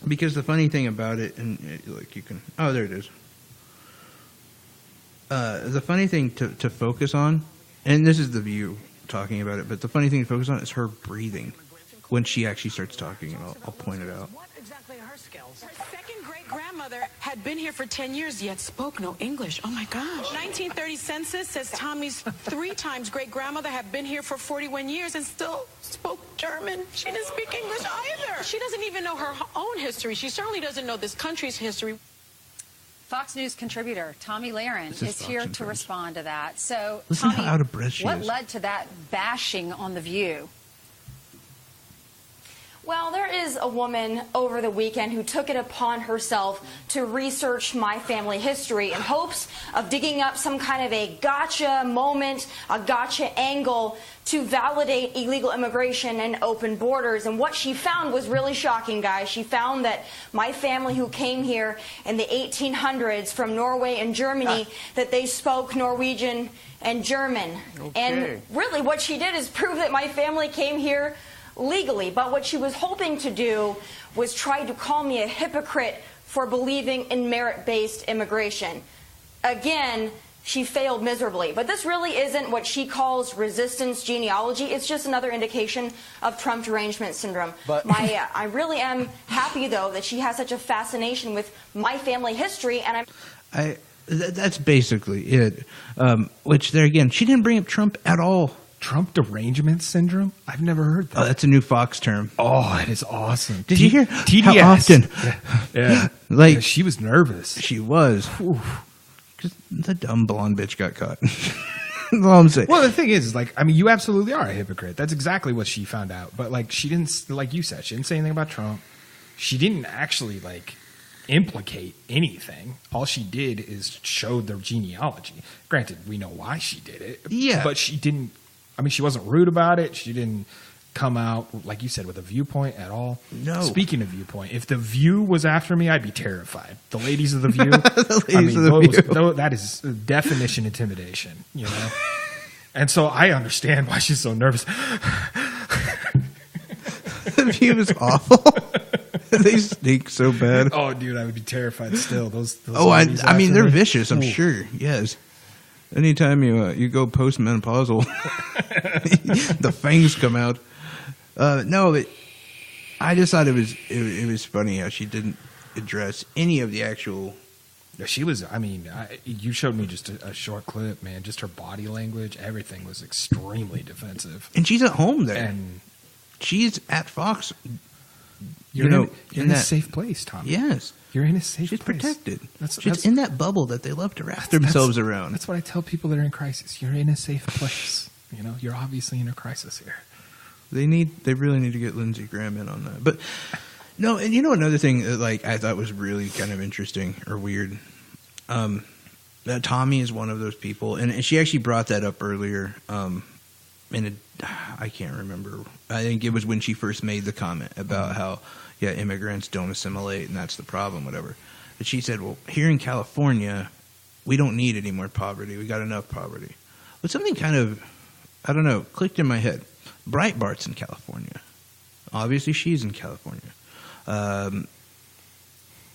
Because the funny thing about it, and you can... Oh, there it is. The funny thing to focus on, and this is the View talking about it, but the funny thing to focus on is her breathing when she actually starts talking, and I'll point it out. What exactly are her skills? Her second great-grandmother had been here for 10 years, yet spoke no English. Oh, my gosh. 1930 census says Tommy's 3 times great-grandmother had been here for 41 years and still spoke German. She didn't speak English either. She doesn't even know her own history. She certainly doesn't know this country's history. Fox News contributor Tommy Lahren is here to respond to that. So, Listen Tommy, how out of breath she what is. led to that bashing on The View? Well, there is a woman over the weekend who took it upon herself to research my family history in hopes of digging up some kind of a gotcha moment, a gotcha angle to validate illegal immigration and open borders. And what she found was really shocking, guys. She found that my family who came here in the 1800s from Norway and Germany, that they spoke Norwegian and German. Okay. And really what she did is prove that my family came here legally, but what she was hoping to do was try to call me a hypocrite for believing in merit-based immigration. Again, she failed miserably. But this really isn't what she calls resistance genealogy. It's just another indication of Trump derangement syndrome. But I really am happy, though, that she has such a fascination with my family history, and That's basically it. Which, there again, she didn't bring up Trump at all. Trump derangement syndrome? I've never heard that. Oh, that's a new Fox term. Oh, that is awesome. Did you hear TDS. how often? Yeah. Like, Yeah, she was nervous. She was. Because the dumb blonde bitch got caught. That's all I'm saying. Well, the thing is, you absolutely are a hypocrite. That's exactly what she found out. But, she didn't, like you said, she didn't say anything about Trump. She didn't actually, implicate anything. All she did is show their genealogy. Granted, we know why she did it. Yeah. But she didn't, she wasn't rude about it. She didn't come out, like you said, with a viewpoint at all. No. Speaking of viewpoint, if The View was after me, I'd be terrified. The ladies of The View. The ladies of The View. That is definition intimidation, And so I understand why she's so nervous. The View is awful. They stink so bad. Oh, dude, I would be terrified still. Those Oh, ladies I mean, after they're me. vicious, I'm Ooh. sure. Yes. Anytime you go postmenopausal, the fangs come out. No, but I just thought it was funny how she didn't address any of the actual. Yeah, she was. You showed me just a short clip, man. Just her body language, everything was extremely defensive. And she's at home there. And she's at Fox. you're in that a safe place, Tom. Yes. You're in a safe She's place. protected. That's She's in that bubble that they love to wrap themselves around. That's what I tell people that are in crisis. You're in a safe place. You're obviously in a crisis here. They really need to get Lindsey Graham in on that. But no, and another thing that I thought was really kind of interesting or weird. That Tommy is one of those people, and she actually brought that up earlier. and I can't remember. I think it was when she first made the comment about how, yeah, immigrants don't assimilate and that's the problem, whatever. But she said, well, here in California, we don't need any more poverty. We got enough poverty. But something kind of, I don't know, clicked in my head. Breitbart's in California. Obviously, she's in California.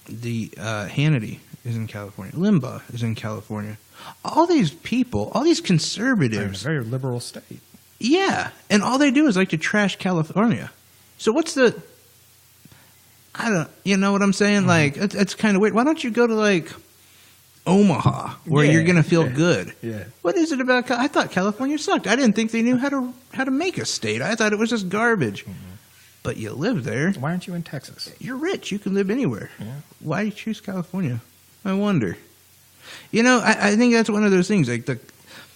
Hannity is in California. Limbaugh is in California. All these people, all these conservatives. They're a very liberal state. Yeah, and all they do is like to trash California. So what's the? You know what I'm saying? Like it's kind of weird. Why don't you go to like Omaha where you're gonna feel good? Yeah. What is it about? I thought California sucked. I didn't think they knew how to make a state. I thought it was just garbage. Mm-hmm. But you live there. Why aren't you in Texas? You're rich. You can live anywhere. Yeah. Why do you choose California? I wonder. You know, I think that's one of those things. Like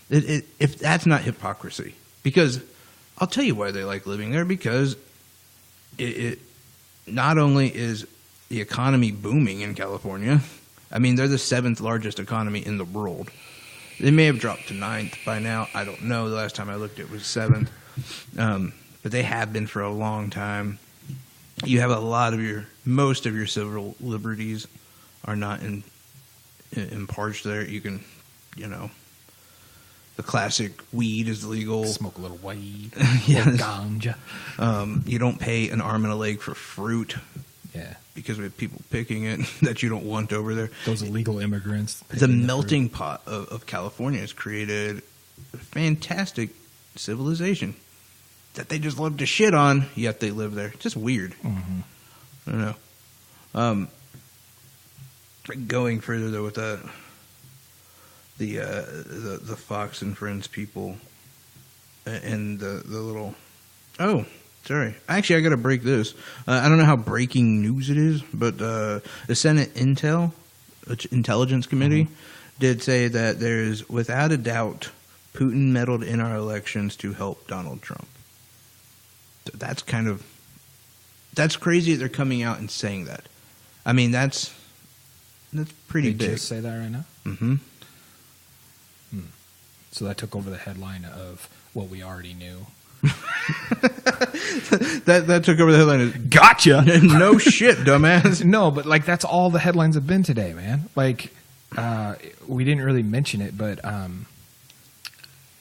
if that's not hypocrisy, because I'll tell you why they like living there. Because it not only is the economy booming in California. I mean, they're the 7th largest economy in the world. They may have dropped to 9th by now. I don't know. The last time I looked, it was 7th. But they have been for a long time. You have most of your civil liberties are not imparged there. You can, the classic weed is legal. Smoke a little weed. Yeah. Ganja. You don't pay an arm and a leg for fruit. Yeah. Because we have people picking it that you don't want over there. Those illegal immigrants. The melting pot of California has created a fantastic civilization that they just love to shit on, yet they live there. Just weird. Mm-hmm. I don't know. Going further though with the Fox and Friends people and the little. Oh, sorry. Actually, I got to break this. I don't know how breaking news it is, but the Senate Intelligence Committee did say that there's, without a doubt, Putin meddled in our elections to help Donald Trump. So that's crazy that they're coming out and saying that. I mean, that's pretty big. Did you just say that right now? Mm-hmm. So that took over the headline of what we already knew. that took over the headline of gotcha. No shit, dumbass. No, but like that's all the headlines have been today, man. Like we didn't really mention it, but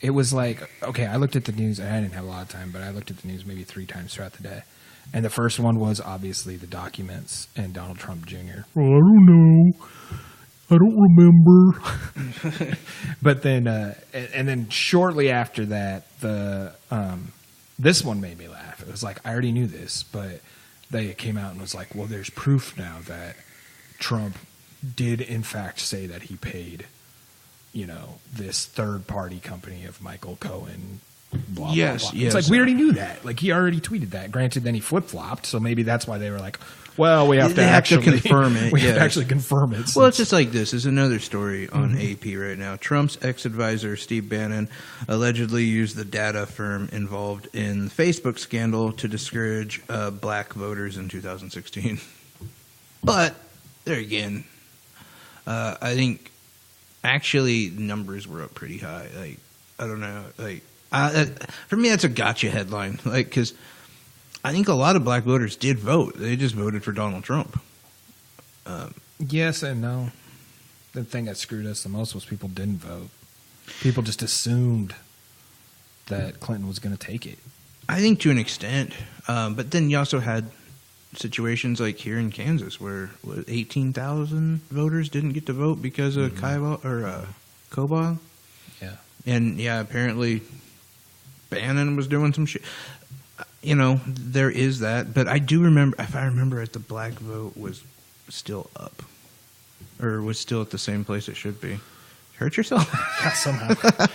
it was like, okay, I looked at the news, and I didn't have a lot of time, but I looked at the news maybe 3 times throughout the day. And the first one was obviously the documents and Donald Trump Jr. Well, I don't know. I don't remember. But then, and then shortly after that, this one made me laugh. It was like, I already knew this, but they came out and was like, well, there's proof now that Trump did in fact say that he paid, this third-party company of Michael Cohen, blah, yes, blah, blah. Yes. It's like, we already knew that. Like, he already tweeted that. Granted, then he flip-flopped, so maybe that's why they were like, well, we have to actually confirm it. We have to actually confirm it. Well, it's just like this. There's another story on AP right now. Trump's ex-advisor, Steve Bannon, allegedly used the data firm involved in the Facebook scandal to discourage black voters in 2016. But, there again, I think actually numbers were up pretty high. Like, I don't know. Like, for me, that's a gotcha headline. Like, because I think a lot of black voters did vote. They just voted for Donald Trump. Yes and no. The thing that screwed us the most was people didn't vote. People just assumed that Clinton was going to take it. I think to an extent. But then you also had situations like here in Kansas where 18,000 voters didn't get to vote because of Kobach. Yeah. And, yeah, apparently Bannon was doing some shit. There is that. But I do remember, if I remember right, the black vote was still up. Or was still at the same place it should be. Hurt yourself? Yeah, somehow.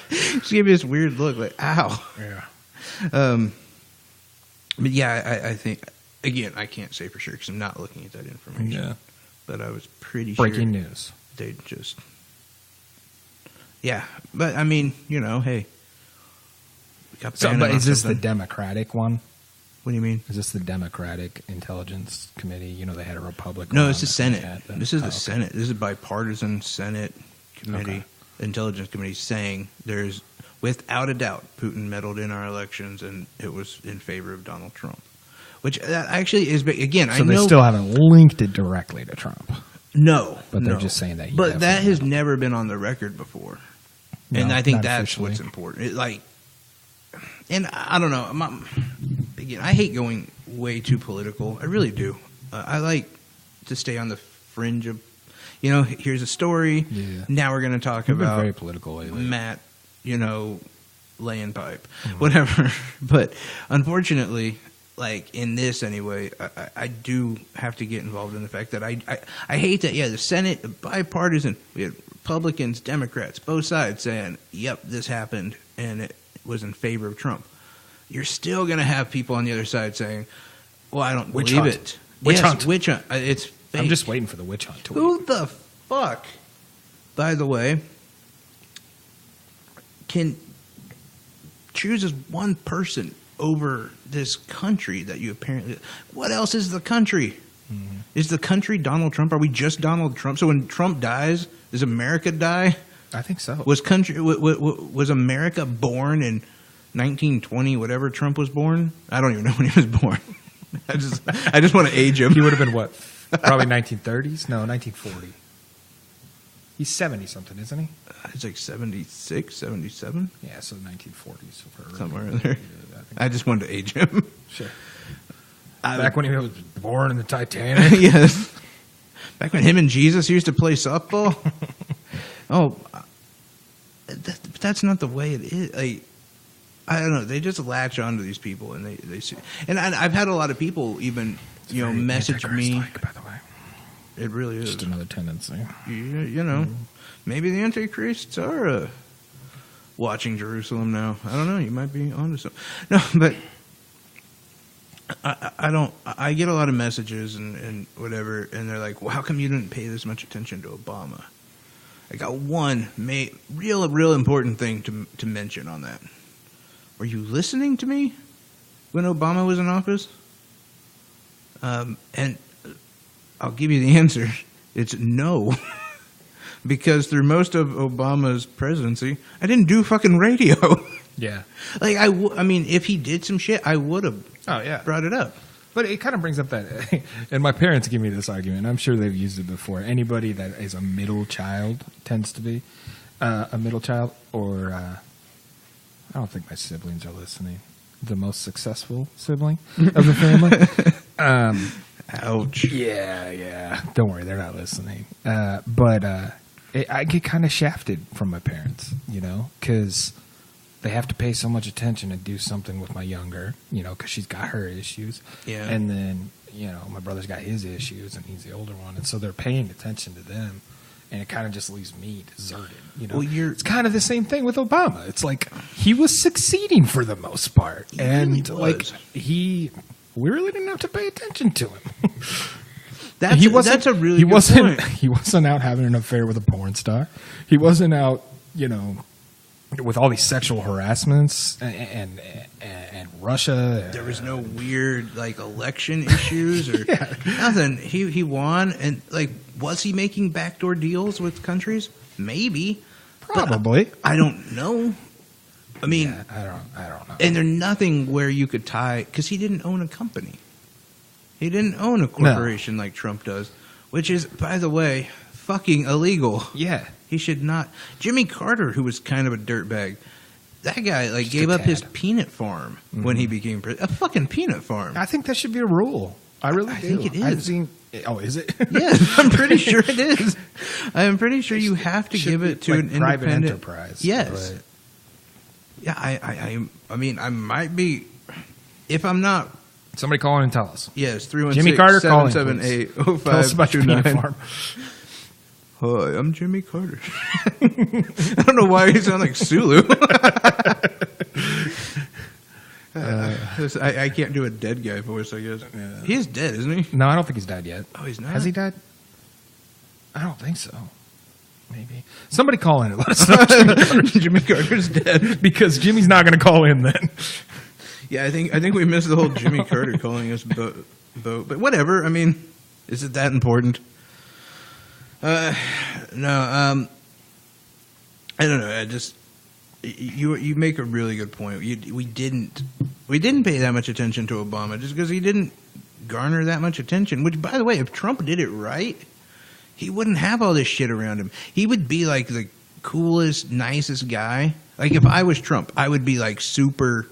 Just gave me this weird look like, ow. Yeah. But yeah, I think, again, I can't say for sure because I'm not looking at that information. Yeah. But I was pretty sure. Breaking news. They just. Yeah. But I mean, hey. But is this the Democratic one? What do you mean? Is this the Democratic Intelligence Committee? They had a Republican. No, it's the Senate. This is the Senate. This is a bipartisan Senate committee, Intelligence Committee, saying there's without a doubt, Putin meddled in our elections, and it was in favor of Donald Trump. Which actually is, again, I So know. they still haven't linked it directly to Trump. No. But they're no. just saying that he But that definitely has never been on the record before. And No, I think not that's officially. what's important. And I don't know. Again, I hate going way too political. I really do. I like to stay on the fringe of, here's a story. Yeah. Now we're going to talk We've been about very political lately. Matt, laying pipe, whatever. But unfortunately, in this anyway, I do have to get involved in the fact that I hate that, the Senate, bipartisan, we had Republicans, Democrats, both sides saying, yep, this happened, and it was in favor of Trump. You're still going to have people on the other side saying, well, I don't Witch believe hunt. it. Witch Yes, hunt. witch hunt. It's fake. I'm just waiting for the witch hunt tweet. Who the fuck, by the way, can chooses one person over this country that you apparently... What else is the country? Mm-hmm. Is the country Donald Trump? Are we just Donald Trump? So when Trump dies, does America die? I think so. Was America born in 1920, whatever Trump was born? I don't even know when he was born. I just want to age him. He would have been what? Probably 1930s? No, 1940. He's 70-something, isn't he? It's like 76, 77? Yeah, so 1940s. Somewhere in there. Yeah, I just wanted to age him. Sure. Back when he was born in the Titanic. Yes. Back when him and Jesus used to play softball. That's not the way it is. I don't know. They just latch onto these people, and they see. And I've had a lot of people even message me. By the way, it really is just another tendency. Maybe the Antichrists are watching Jerusalem now. I don't know. You might be onto something. No, but I don't. I get a lot of messages and whatever, and they're like, "Well, how come you didn't pay this much attention to Obama?" I got one real important thing to mention on that. Were you listening to me when Obama was in office? And I'll give you the answer. It's no. Because through most of Obama's presidency, I didn't do fucking radio. Yeah. I mean, if he did some shit, I would have brought it up. But it kind of brings up that, and my parents give me this argument, and I'm sure they've used it before. Anybody that is a middle child tends to be a middle child, or I don't think my siblings are listening. The most successful sibling of the family. Ouch. Yeah. Don't worry, they're not listening. But I get kind of shafted from my parents, because they have to pay so much attention and do something with my younger, because she's got her issues. Yeah. And then, my brother's got his issues, and he's the older one. And so they're paying attention to them. And it kind of just leaves me deserted. Well, it's kind of the same thing with Obama. It's like he was succeeding for the most part. And we really didn't have to pay attention to him. That's a really good point. He wasn't out having an affair with a porn star. He wasn't out, with all these sexual harassments and Russia. There was no weird election issues or nothing. He won, and was he making backdoor deals with countries? Maybe, probably. I don't know. I mean, I don't know. And there's nothing where you could tie, because he didn't own a company. He didn't own a corporation like Trump does, which is, by the way, fucking illegal. Yeah. He should not. Jimmy Carter, who was kind of a dirtbag, that guy gave up his peanut farm when he became president. A fucking peanut farm. I think that should be a rule. I really do. think it is. I've seen. Oh, is it? Yes, I'm pretty sure it is. I'm pretty sure you have to give it to an private independent enterprise. Yes. But yeah, I mean, I might be. If I'm not. Somebody call in and tell us. Yes, 316 Jimmy Carter, call in, 778 Tell us about your peanut farm. Hi, I'm Jimmy Carter. I don't know why you sound like Sulu. I can't do a dead guy voice, I guess. Yeah. He is dead, isn't he? No, I don't think he's died yet. Oh, he's not? Has he died? I don't think so. Maybe. Somebody call in and let us know Jimmy Carter's dead. Because Jimmy's not going to call in then. Yeah, I think we missed the whole Jimmy Carter calling us boat. But whatever. I mean, is it that important? No. I don't know. You make a really good point. We didn't pay that much attention to Obama just because he didn't garner that much attention. Which, by the way, if Trump did it right, he wouldn't have all this shit around him. He would be like the coolest, nicest guy. Like if I was Trump, I would be like super,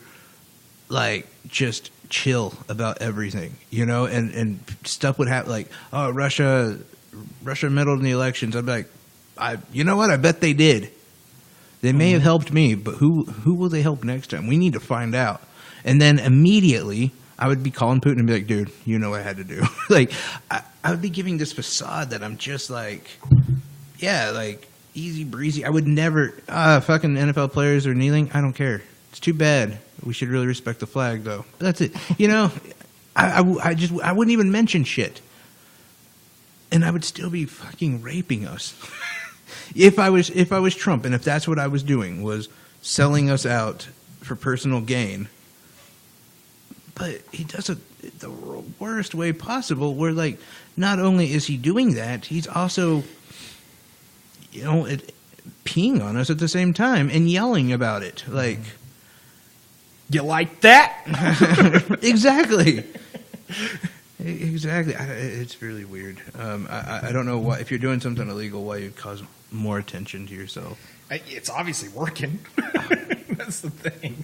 like just chill about everything, you know. And stuff would happen like, oh, Russia meddled in the elections. I'd be like, you know what? I bet they did. They may have helped me, but who will they help next time? We need to find out. And then immediately, I would be calling Putin and be like, dude, you know what I had to do. Like, I would be giving this facade that I'm just like, yeah, like, easy breezy. I would never, fucking NFL players are kneeling. I don't care. It's too bad. We should really respect the flag, though. But that's it. You know, I wouldn't even mention shit. And I would still be fucking raping us. If I was Trump, and if that's what I was doing, was selling us out for personal gain, but he does it the worst way possible, where, like, not only is he doing that, he's also, you know, peeing on us at the same time and yelling about it. Like, you like that? Exactly. Exactly. It's really weird. I don't know why, if you're doing something illegal, why you'd cause more attention to yourself. It's obviously working. That's the thing.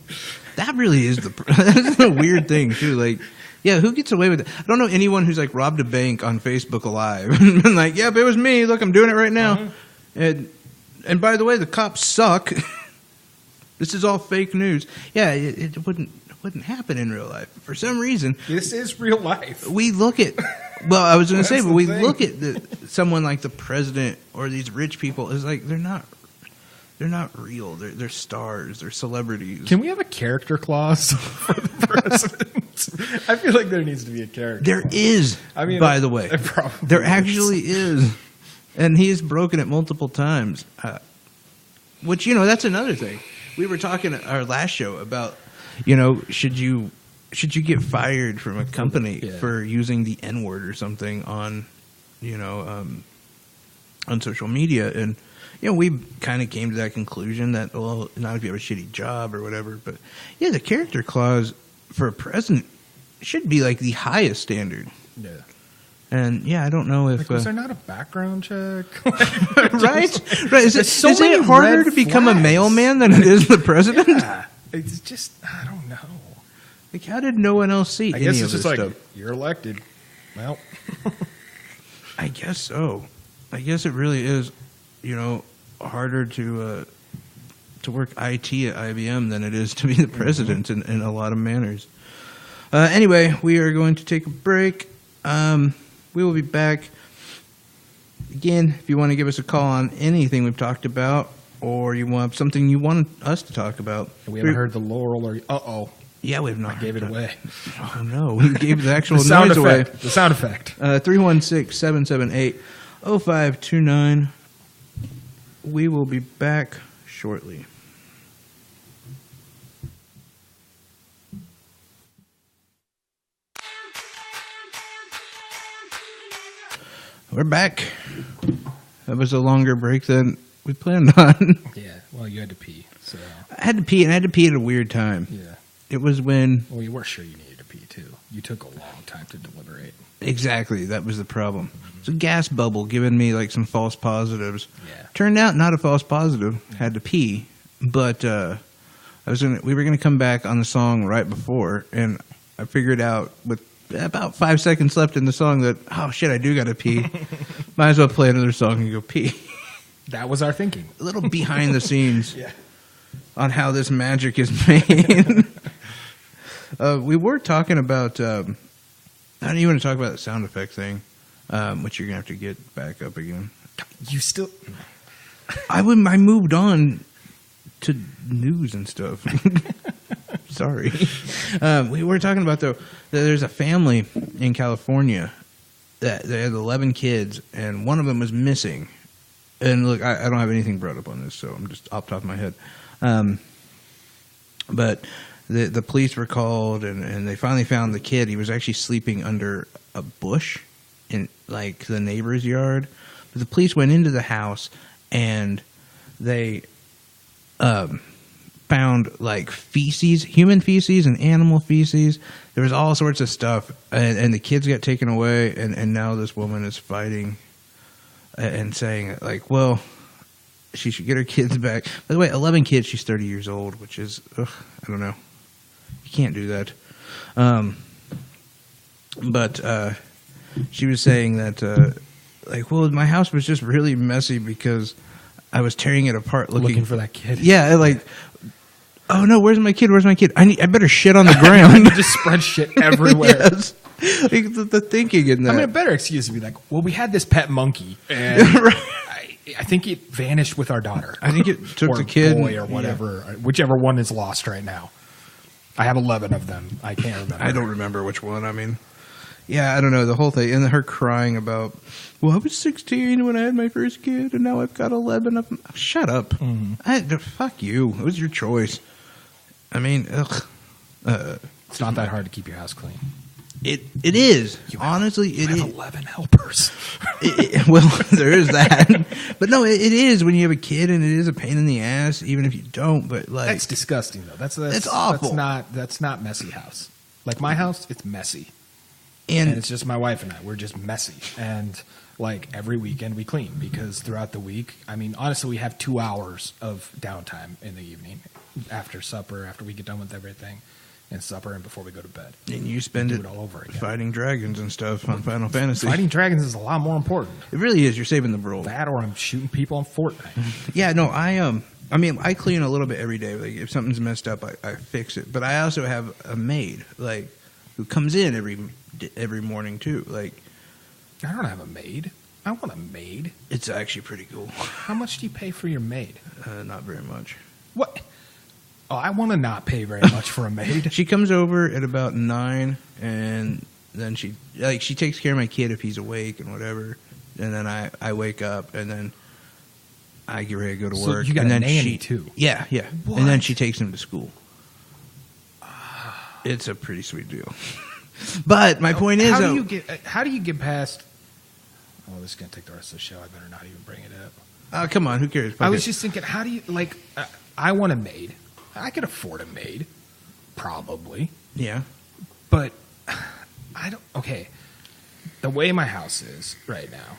That really is that's the weird thing too. Like, yeah, who gets away with it? I don't know anyone who's like robbed a bank on Facebook Live and been like, "Yep, it was me. Look, I'm doing it right now." And by the way, the cops suck. This is all fake news. Yeah, it wouldn't happen in real life for some reason. This is real life. We look at. Well, I was going to say, but we thing. look at someone like the president or these rich people as like they're not real. They're stars. They're celebrities. Can we have a character clause for the president? I feel like there needs to be a character. There clause. is. I mean, by the way, there actually is, and he's broken it multiple times. Which, you know, that's another thing. We were talking at our last show about, you know, should you get fired from a company for using the N-word or something on, you know, on social media? And, you know, we kind of came to that conclusion that, well, not if you have a shitty job or whatever, but yeah, the character clause for a president should be like the highest standard. Yeah. And yeah, I don't know if like, was there not a background check? Right? Is it harder to become a mailman than it is the president? Yeah. It's just, I don't know. Like, how did no one else see any of this stuff? I guess it's just like, you're elected. Well, I guess so. I guess it really is, you know, harder to work IT at IBM than it is to be the president in a lot of manners. Anyway, we are going to take a break. We will be back. Again, if you want to give us a call on anything we've talked about, or you want something you want us to talk about. We haven't heard the Laurel or... Uh-oh. Yeah, we have not. I gave it away. Oh, no. We gave the actual sound noise effect. away. The sound effect. 316-778-0529. We will be back shortly. We're back. That was a longer break than we planned on. Yeah, well, you had to pee, so... I had to pee, and I had to pee at a weird time. Yeah. It was when... Well, you were sure you needed to pee, too. You took a long time to deliberate. Exactly. That was the problem. It's a gas bubble giving me, like, some false positives. Yeah. Turned out not a false positive. Had to pee. But we were going to come back on the song right before, and I figured out with about 5 seconds left in the song that, oh, shit, I do got to pee. Might as well play another song and go pee. That was our thinking. A little behind the scenes. Yeah. On how this magic is made. We were talking about, I don't even want to talk about the sound effect thing, which you're going to have to get back up again. You still... I moved on to news and stuff. Sorry. We were talking about, though, that there's a family in California that they had 11 kids, and one of them was missing. And look, I don't have anything brought up on this, so I'm just off the top of my head. But the police were called, and they finally found the kid. He was actually sleeping under a bush in, like, the neighbor's yard. But the police went into the house, and they found like feces, human feces and animal feces. There was all sorts of stuff, and the kids got taken away, and now this woman is fighting and saying like, well, she should get her kids back. By the way, 11 kids. She's 30 years old, which is, I don't know. You can't do that. But she was saying that, like, well, my house was just really messy because I was tearing it apart looking for that kid. Yeah, like, oh no, where's my kid? Where's my kid? I better shit on the ground. You just spread shit everywhere. Yes. Like, the thinking in that. I mean, a better excuse would be like, well, we had this pet monkey, and I think it vanished with our daughter. I think it took or the kid. boy or whatever, whichever one is lost right now. I have 11 of them. I can't remember. I don't remember which one. I mean, yeah, I don't know. The whole thing. And her crying about, well, I was 16 when I had my first kid, and now I've got 11 of them. Shut up. Fuck you. It was your choice. I mean, ugh. It's not that hard to keep your house clean. It is. Honestly, it is. 11 helpers. Well, there is that. But no, it is when you have a kid, and it is a pain in the ass, even if you don't. But like, that's disgusting, though. That's awful. That's not messy house. Like my house, it's messy, and it's just my wife and I. We're just messy, and like every weekend we clean because throughout the week, I mean, honestly, we have 2 hours of downtime in the evening after supper, after we get done with everything. And supper and before we go to bed. And you spend it all over again. Fighting dragons and stuff on Final Fantasy. Fighting dragons is a lot more important. It really is. You're saving the world. That or I'm shooting people on Fortnite. Yeah, no, I mean, I clean a little bit every day. Like if something's messed up, I fix it. But I also have a maid, like, who comes in every morning too. Like, I don't have a maid. I want a maid. It's actually pretty cool. How much do you pay for your maid? Not very much. What? Oh, I want to not pay very much for a maid. She comes over at about 9, and then she takes care of my kid if he's awake and whatever. And then I wake up, and then I get ready to go to work. So you got and a then nanny too? Yeah. What? And then she takes him to school. It's a pretty sweet deal. But my point is, how do you get past? Oh, this is gonna take the rest of the show. I better not even bring it up. Come on, who cares? I was just thinking, how do you like? I want a maid. I could afford a maid, probably. Yeah. But I don't. Okay, the way my house is right now,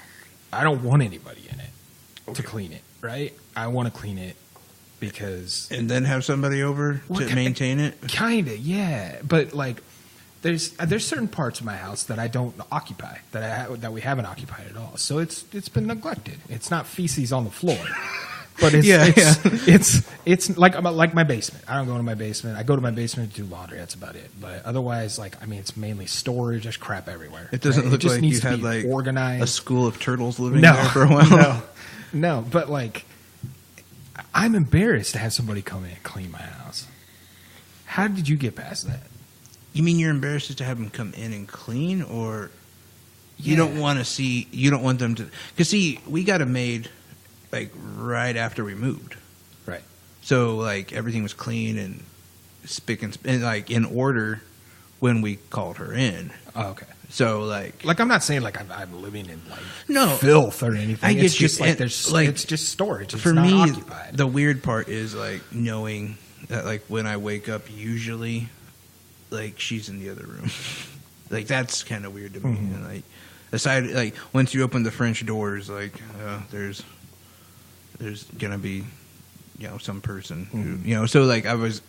I don't want anybody in it to clean it. Right? I want to clean it because and then have somebody over to maintain it. Kinda, yeah. But like, there's certain parts of my house that I don't occupy that we haven't occupied at all. So it's been neglected. It's not feces on the floor. But it's like my basement. I don't go to my basement. I go to my basement to do laundry. That's about it. But otherwise, like, I mean, it's mainly storage. There's crap everywhere. It doesn't look like you had like organized. A school of turtles living there for a while. No. But like, I'm embarrassed to have somebody come in and clean my house. How did you get past that? You mean you're embarrassed to have them come in and clean, or you don't want to see? You don't want them to? Because see, we got a maid. Like right after we moved, right? So like everything was clean and spick and like in order when we called her in. Oh, okay. So like I'm not saying like I'm living in like filth or anything. I get it's you. Just like there's like it's just storage. It's for not me, occupied. The weird part is like knowing that like when I wake up, usually like she's in the other room. Like that's kind of weird to me. And, like aside like once you open the French doors, like there's gonna be, some person who, so like I was,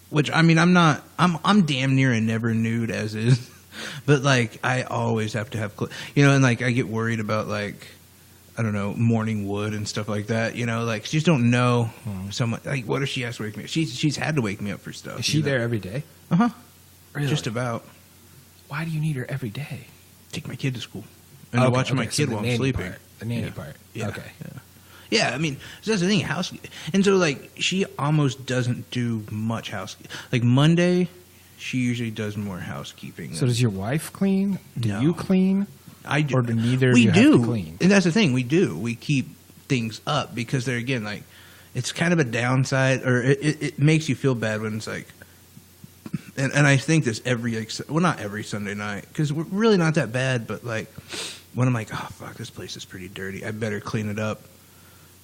which I mean, I'm damn near a never nude as is, but like I always have to have, and like I get worried about like, I don't know, morning wood and stuff like that, like you just don't know someone, like what if she has to wake me up? She's had to wake me up for stuff. Is she there every day? Uh-huh. Really? Just about. Why do you need her every day? Take my kid to school and to watch my kid while I'm sleeping. The nanny part. Yeah. Okay. Yeah. Yeah, I mean, that's the thing, and so, like, she almost doesn't do much housekeeping. Like, Monday, she usually does more housekeeping. So does your wife clean? Do No. you clean? I do. Or do neither of you have to clean? And that's the thing, we do. We keep things up because they're, again, like, it's kind of a downside, or it makes you feel bad when it's, like, and I think this not every Sunday night, because we're really not that bad, but, like, when I'm like, oh, fuck, this place is pretty dirty. I better clean it up.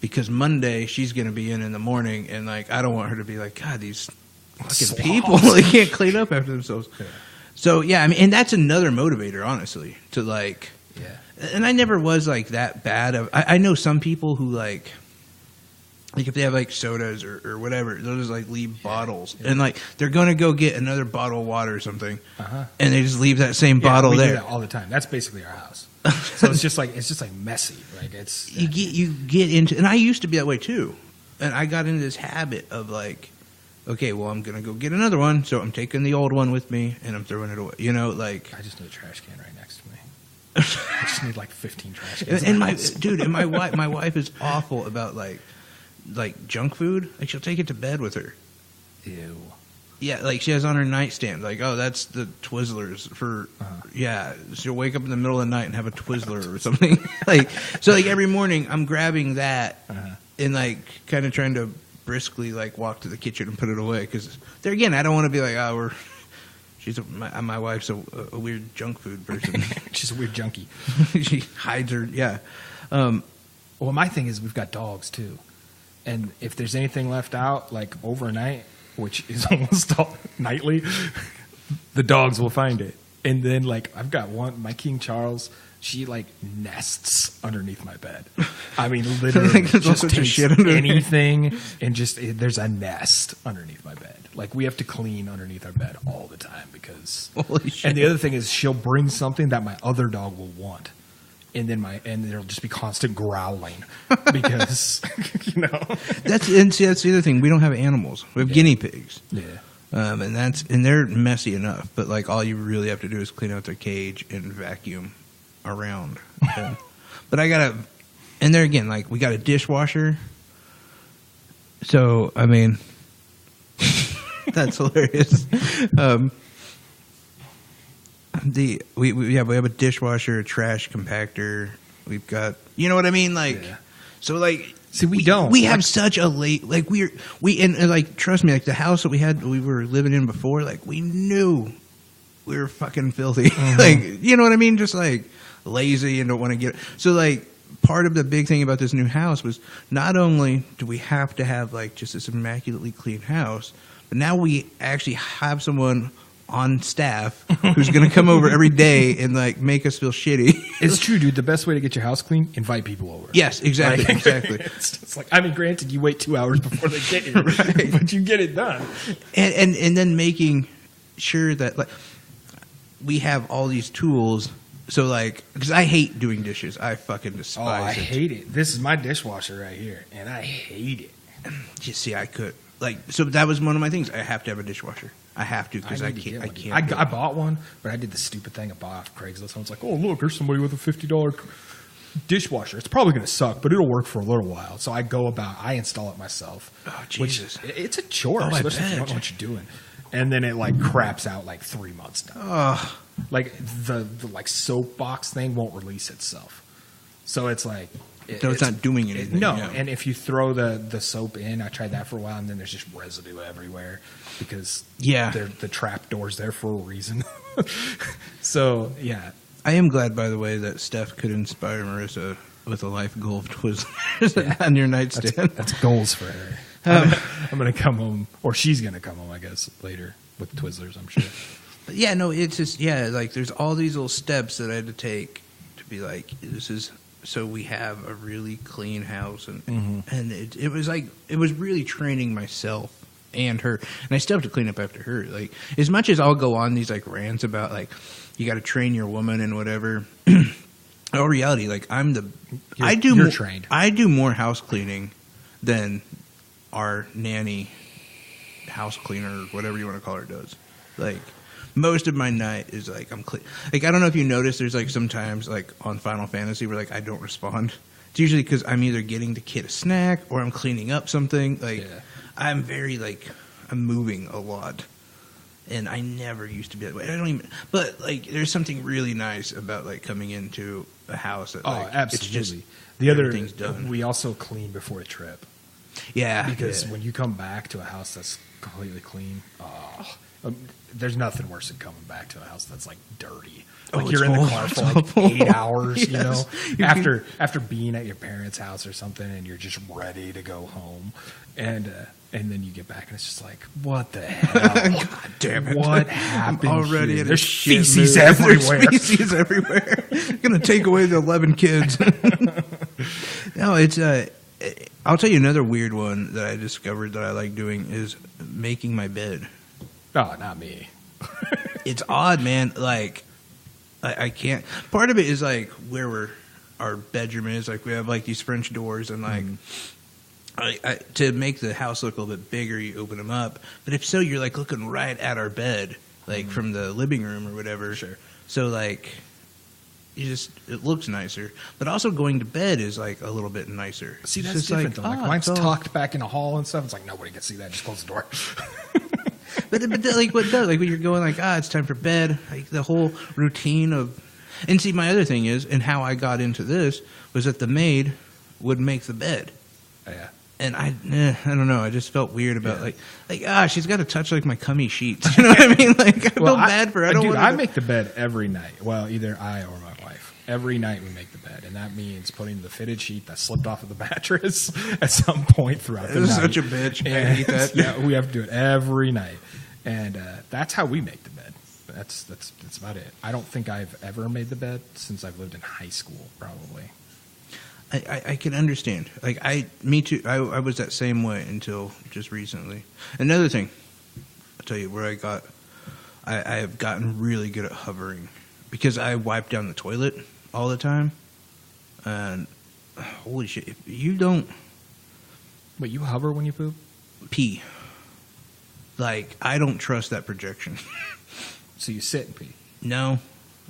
because Monday she's going to be in the morning, and like I don't want her to be like, God, these fucking people, they can't clean up after themselves. Yeah. So yeah, I mean, and that's another motivator, honestly, to like. Yeah. And I never was like that bad of. I know some people who like if they have like sodas or whatever, they'll just like leave bottles, and like they're gonna go get another bottle of water or something, and they just leave that same bottle there. Do that all the time. That's basically our house. So it's just like messy. Like it's you get into, and I used to be that way too, and I got into this habit of like, okay, well I'm gonna go get another one, so I'm taking the old one with me and I'm throwing it away. You know, like I just need a trash can right next to me. I just need like 15 trash cans. And my wife is awful about like junk food. Like she'll take it to bed with her. Ew. Yeah, like she has on her nightstand. Like, oh, that's the Twizzlers for. Yeah, she'll wake up in the middle of the night and have a Twizzler or something. Like, so like every morning I'm grabbing that and like kind of trying to briskly like walk to the kitchen and put it away because there again I don't want to be like, oh, my wife's a weird junk food person. She's a weird junkie. She hides her. Yeah. Well, my thing is we've got dogs too. And if there's anything left out, like overnight, which is almost nightly, the dogs will find it. And then, like, I've got one, my King Charles, she, like, nests underneath my bed. I mean, literally, just takes shit under anything and just, there's a nest underneath my bed. Like, we have to clean underneath our bed all the time because... Holy shit. And the other thing is she'll bring something that my other dog will want. And then there'll just be constant growling because that's the other thing. We don't have animals. We have guinea pigs. Yeah. And they're messy enough, but like all you really have to do is clean out their cage and vacuum around. But and there again, like we got a dishwasher. So I mean, that's hilarious. We have a dishwasher, a trash compactor. We've got, you know what I mean, like so like. See, we don't. We have such a late like and like trust me, like the house that we were living in before, like we knew we were fucking filthy. Like you know what I mean, just like lazy and don't want to get. So like part of the big thing about this new house was not only do we have to have like just this immaculately clean house, but now we actually have someone on staff who's going to come over every day and like make us feel shitty. It's true, dude. The best way to get your house clean, invite people over. Yes, exactly, like, exactly. It's just like, I mean, granted, you wait 2 hours before they get here, right. But you get it done. And then making sure that like we have all these tools. So like, because I hate doing dishes, I fucking despise it. I hate it. This is my dishwasher right here, and I hate it. You see, I could like so that was one of my things. I have to have a dishwasher. I have to because I can't. I bought one, but I did the stupid thing. I bought off Craigslist. I was like, oh, look, there's somebody with a $50 dishwasher. It's probably going to suck, but it'll work for a little while. So I install it myself. Oh, Jesus. Which, it's a chore, especially if you don't know what you're doing. And then it like craps out like 3 months down. Oh. Like the like soap box thing won't release itself. So it's like... it's not doing anything. No, and if you throw the soap in, I tried that for a while, and then there's just residue everywhere because the trap door's there for a reason. So, yeah. I am glad, by the way, that Steph could inspire Marissa with a life goal of Twizzlers on your nightstand. That's goals for her. I'm going to come home, or she's going to come home, I guess, later with Twizzlers, I'm sure. But yeah, no, it's just, like there's all these little steps that I had to take to be like, this is... So we have a really clean house, and it was like it was really training myself and her, and I still have to clean up after her. Like as much as I'll go on these like rants about like you got to train your woman and whatever. In reality, like I do more house cleaning than our nanny house cleaner, whatever you want to call her, does. Like. Most of my night is like I'm clean. Like I don't know if you notice, there's like sometimes like on Final Fantasy where like I don't respond. It's usually because I'm either getting the kid a snack or I'm cleaning up something. Like I'm very like I'm moving a lot, and I never used to be that way. I don't even. But like there's something really nice about like coming into a house. That, like, absolutely. It's just the other everything's done. We also clean before a trip. Yeah, because when you come back to a house that's completely clean, There's nothing worse than coming back to a house that's like dirty. Oh, Like it's you're in the awful. car for like 8 hours, you know, Yes. after being at your parents' house or something, and you're just ready to go home, and then you get back and it's just like, what the hell? God damn it! What happened? I'm already here? in a There's shit feces mood. everywhere. There's feces everywhere. Gonna take away the 11 kids. No, it's I'll tell you another weird one that I discovered that I like doing is making my bed. Oh, not me. It's odd, man. Like I can't. Part of it is like where our bedroom is. Like we have like these French doors, and like to make the house look a little bit bigger, you open them up. But if so, you're like looking right at our bed, like from the living room or whatever. Sure. So like it looks nicer. But also going to bed is like a little bit nicer. See, It's that's just different though. Like mine's it's all- tucked back in a hall and stuff. It's like nobody can see that. Just close the door. But like what does like when you're going like it's time for bed, like the whole routine of, and see my other thing is, and how I got into this was that the maid would make the bed, Yeah. and I don't know, I just felt weird about she's got to touch like my cummy sheets, you know what I mean? Like I feel bad for her. I don't Dude, want I make the bed every night. Well, either I or my wife. Every night we make the bed, and that means putting the fitted sheet that slipped off of the mattress at some point throughout the This is night. such a bitch. I And, hate that. Yeah, we have to do it every night, and that's how we make the bed. That's about it. I don't think I've ever made the bed since I've lived in high school, probably. I can understand. Like me too. I was that same way until just recently. Another thing, I'll tell you where I have gotten really good at hovering because I wipe down the toilet all the time, and holy shit, if you don't Wait, you hover when you poop? pee, like I don't trust that projection. So you sit and pee? No,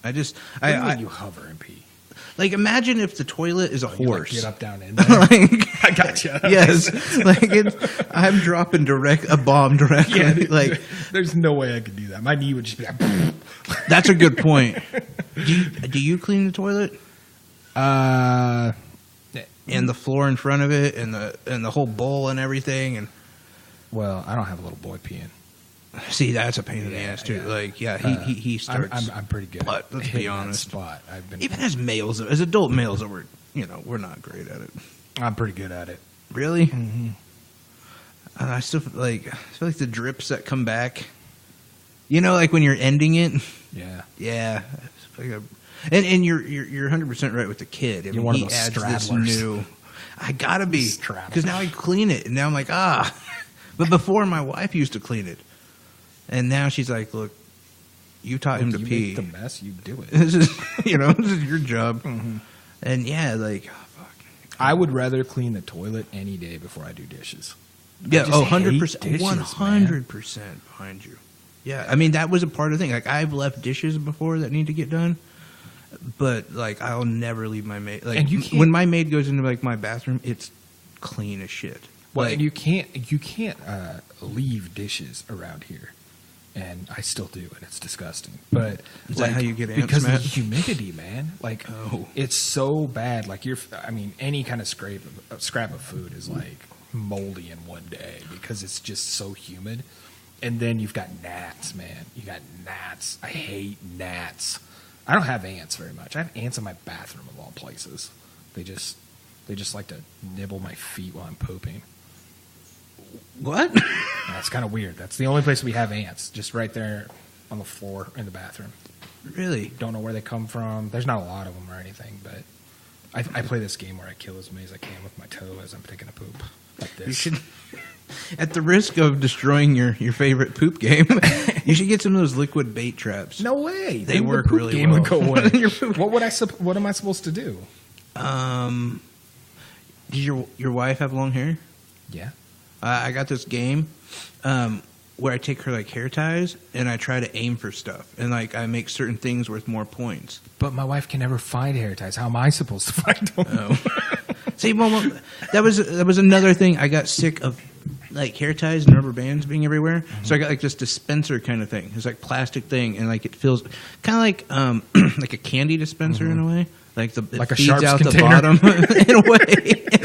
I just What do you I mean you hover and pee? like imagine if the toilet is a You, like, horse. get up, down, in there? Like, I gotcha. yes, like I'm dropping a bomb directly. Yeah, like there's no way I could do that. My knee would just be like, that's a good point. Do you clean the toilet and the floor in front of it and the whole bowl and everything? And well, I don't have a little boy peeing. see, that's a pain in the ass too. yeah. Like, he starts. I'm pretty good. But at let's be hitting that honest. spot. I've been. Even as males, as adult males, we're not great at it. I'm pretty good at it. Really? Mm-hmm. I still feel like the drips that come back. You know, like when you're ending it. Yeah. Yeah. It's like and you're 100% right with the kid. I You're mean, one of he those adds this stragglers. new. I gotta be Straddle. because now I clean it, and now I'm like But before my wife used to clean it, and now she's like, "Look, you taught him to you pee. make the mess, you do it. This is this is your job." And yeah, like fuck. I would rather clean the toilet any day before I do dishes. Yeah, just 100%, hate dishes, 100% behind you. Yeah, I mean that was a part of the thing. Like I've left dishes before that need to get done, but like I'll never leave my maid. Like And you can't- when my maid goes into like my bathroom, it's clean as shit. Well, Like, and you can't leave dishes around here, and I still do, and it's disgusting. But Is that how you get ants, because of Matt? the humidity, man? Like, Oh. it's so bad. Like any kind of scrap of food is like moldy in one day because it's just so humid. And then you've got gnats, man. You got gnats. I hate gnats. I don't have ants very much. I have ants in my bathroom of all places. They just like to nibble my feet while I'm pooping. what? That's kind of weird. That's the only place we have ants, just right there on the floor in the bathroom. Really? Don't know where they come from. There's not a lot of them or anything, but I play this game where I kill as many as I can with my toe as I'm taking a poop. Like this. You should, at the risk of destroying your favorite poop game, you should get some of those liquid bait traps. No way. They The work poop really game well. would go away. Your poop- What am I supposed to do? Did your wife have long hair? Yeah. I got this game where I take her like hair ties and I try to aim for stuff, and like I make certain things worth more points. But my wife can never find hair ties. How am I supposed to find them? Oh. See, well, that was another thing. I got sick of like hair ties and rubber bands being everywhere, so I got like this dispenser kind of thing. It's like plastic thing, and like it feels kind of like like a candy dispenser in a way. like it Like a feeds sharps out container. the bottom in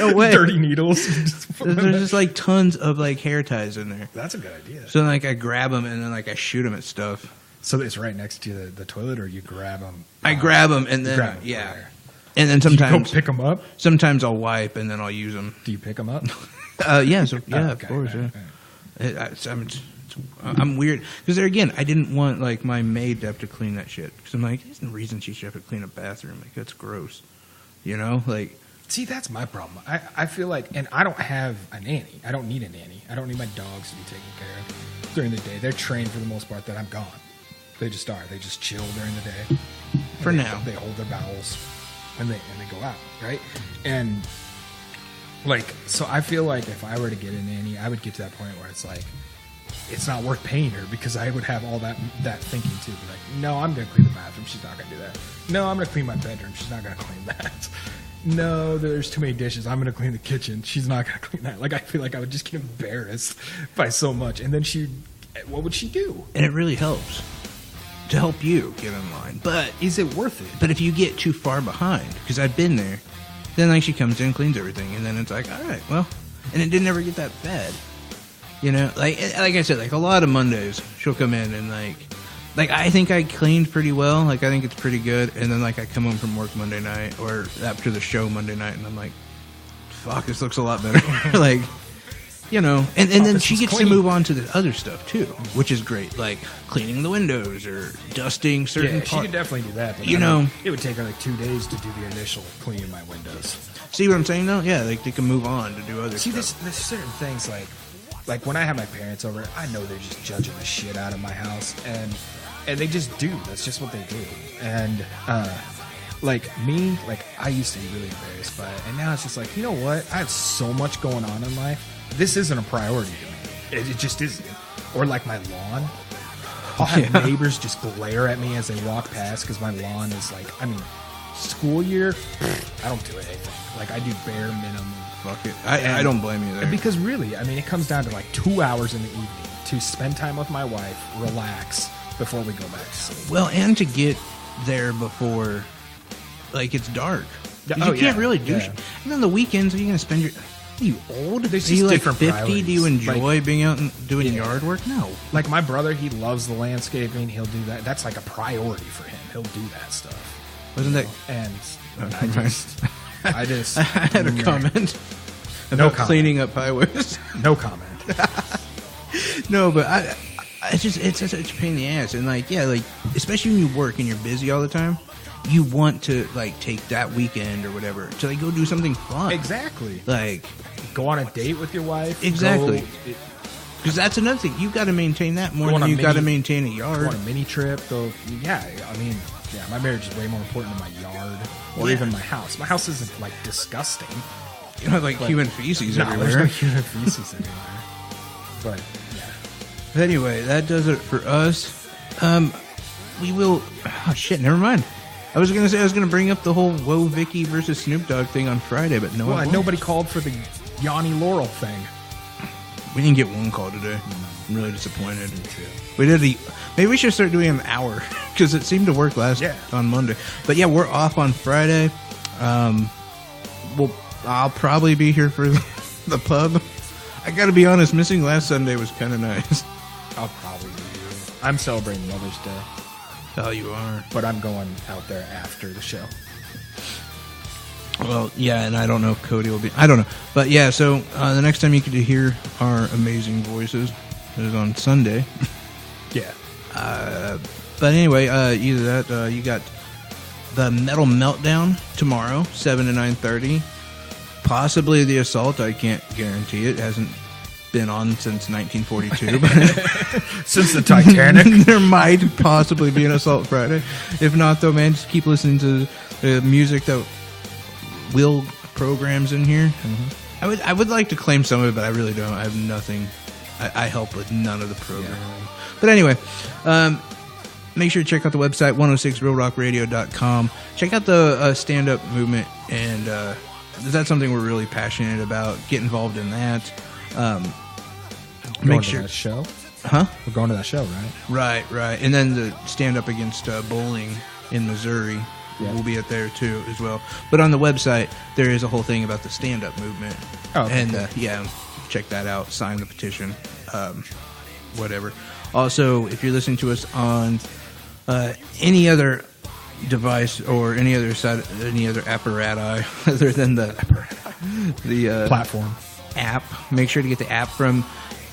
a way. Dirty needles. There's just like tons of like hair ties in there. That's a good idea. So like I grab them and then like I shoot them at stuff. So it's right next to the toilet, or you grab them? I grab them and then grab 'em yeah, there. and then Do you go sometimes pick them up? sometimes I'll wipe and then I'll use them. Do you pick them up? Yeah, so yeah, Oh, of course. Yeah. I'm weird because there again, I didn't want like my maid to have to clean that shit because I'm like, there's no reason she should have to clean a bathroom. Like that's gross, you know. Like, See, that's my problem. I feel like, and I don't have a nanny. I don't need a nanny. I don't need my dogs to be taken care of during the day. They're trained for the most part that I'm gone. They just are. They just chill during the day. for And now, they hold their bowels and they go out, right? And like, so I feel like if I were to get a nanny, I would get to that point where it's like, it's not worth paying her because I would have all that thinking too. Be like, no, I'm going to clean the bathroom. She's not going to do that. No, I'm going to clean my bedroom. She's not going to clean that. No, there's too many dishes. I'm going to clean the kitchen. She's not going to clean that. Like, I feel like I would just get embarrassed by so much. And then what would she do? and it really helps to help you get in line. But Is it worth it? But if you get too far behind, because I've been there, then like she comes in, cleans everything, and then it's like, all right, well, and it didn't ever get that bad, you know. Like I said, like a lot of Mondays, she'll come in and like I think I cleaned pretty well, like I think it's pretty good, and then like I come home from work Monday night or after the show Monday night, and I'm like, fuck, this looks a lot better, like. You know, and then this she is gets to clean. move on to the other stuff too, which is great, like cleaning the windows or dusting certain Yeah, she parts. could definitely do that. But You I mean, know- it would take her like 2 days to do the initial cleaning my windows. See what I'm saying though? Yeah, like they can move on to do other See, stuff. there's certain things like when I have my parents over, I know they're just judging the shit out of my house, and they just do. That's just what they do. And like me, like I used to be really embarrassed by it, and now it's just like, you know what? I have so much going on in life. This isn't a priority to me. It just isn't. Or like my lawn. I'll have neighbors just glare at me as they walk past because my lawn is like, I mean, school year, I don't do anything. Like I do bare minimum. Fuck it. I don't blame you there. Because really, I mean, it comes down to like 2 hours in the evening to spend time with my wife, relax before we go back to sleep. Well, and to get there before, like, it's dark. 'Cause Oh, you can't yeah, really do yeah. shit. And then the weekends, are you going to spend your... Are you old? There's are you just like different 50? Do you priorities. enjoy being out and doing yard work? No. Like my brother, he loves the landscaping. He'll do that. That's like a priority for him. He'll do that stuff. Wasn't that... And right. I just I had a comment No about comment. cleaning up highways. No comment. No, but it's such a pain in the ass. And like, yeah, like, especially when you work and you're busy all the time, you want to like take that weekend or whatever to like go do something fun. Exactly. Like, Go on a date with your wife. Exactly. Go, because that's another thing. You've got to maintain that more Go on than a you've got to mini- maintain a go yard. on a mini trip. Go. Yeah. I mean, yeah. My marriage is way more important than my yard or Yeah. even my house. My house isn't like disgusting. You don't have like But- human feces No, there's no everywhere. human feces everywhere. But yeah. But anyway, that does it for us. We will. Oh shit! Never mind. I was gonna bring up the whole Whoa Vicky versus Snoop Dogg thing on Friday, but no, I Well, won't. nobody called for the Yanni Laurel thing. We didn't get one call today. I'm really disappointed. We did maybe we should start doing an hour because it seemed to work on Monday. But yeah, we're off on Friday. I'll probably be here for the pub. I got to be honest, missing last Sunday was kind of nice. I'll probably be here. I'm celebrating Mother's Day, Oh, you are. but I'm going out there after the show. Well, yeah, and I don't know if Cody will be. I don't know, but yeah. So the next time you get to hear our amazing voices is on Sunday. Yeah. But anyway, either that you got the Metal Meltdown tomorrow, 7 to 9:30. Possibly the Assault. I can't guarantee it. Hasn't been on since 1942. But Since the Titanic. there might possibly be an Assault Friday. If not, though, man, just keep listening to the music that Will programs in here. Mm-hmm. I would like to claim some of it, but I really don't. I have nothing. I help with none of the programming. But anyway, make sure to check out the website 106realrockradio.com. Check out the stand-up movement, and that's something we're really passionate about. Get involved in that. Going Make to sure, that show? huh? We're going to that show, right? Right. And then the stand up against bowling in Missouri will be up there too as well. But on the website, there is a whole thing about the stand-up movement. Oh, okay, and cool. yeah, check that out. Sign the petition, whatever. Also, if you're listening to us on any other device or any other apparatus other than the Platform. app, make sure to get the app from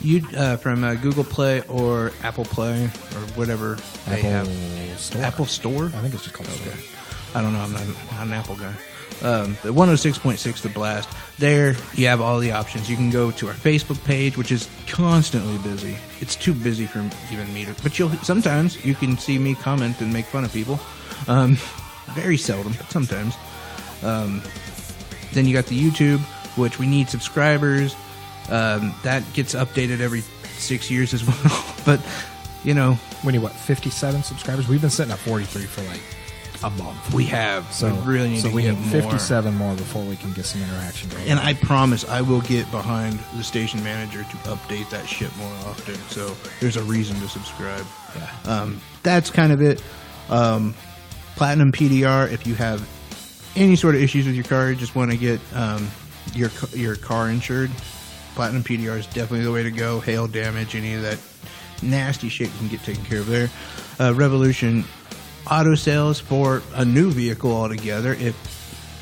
Google Play or Apple Play or whatever they have. Store. Apple Store? I think it's just called Store. I don't know. I'm not an Apple guy. The 106.6 The Blast. There you have all the options. You can go to our Facebook page, which is constantly busy. It's too busy for even me to. But sometimes you can see me comment and make fun of people. Very seldom, but sometimes. Then you got the YouTube, which we need subscribers. That gets updated every 6 years as well. But We need 57 subscribers. We've been sitting at 43 for like a month. we have. So we really need to we get need 57 more before we can get some interaction going. And I promise I will get behind the station manager to update that shit more often. So there's a reason to subscribe. Yeah. That's kind of it. Platinum PDR, if you have any sort of issues with your car, you just want to get your car insured, Platinum PDR is definitely the way to go. Hail damage, any of that nasty shit you can get taken care of there. Revolution auto sales for a new vehicle altogether, if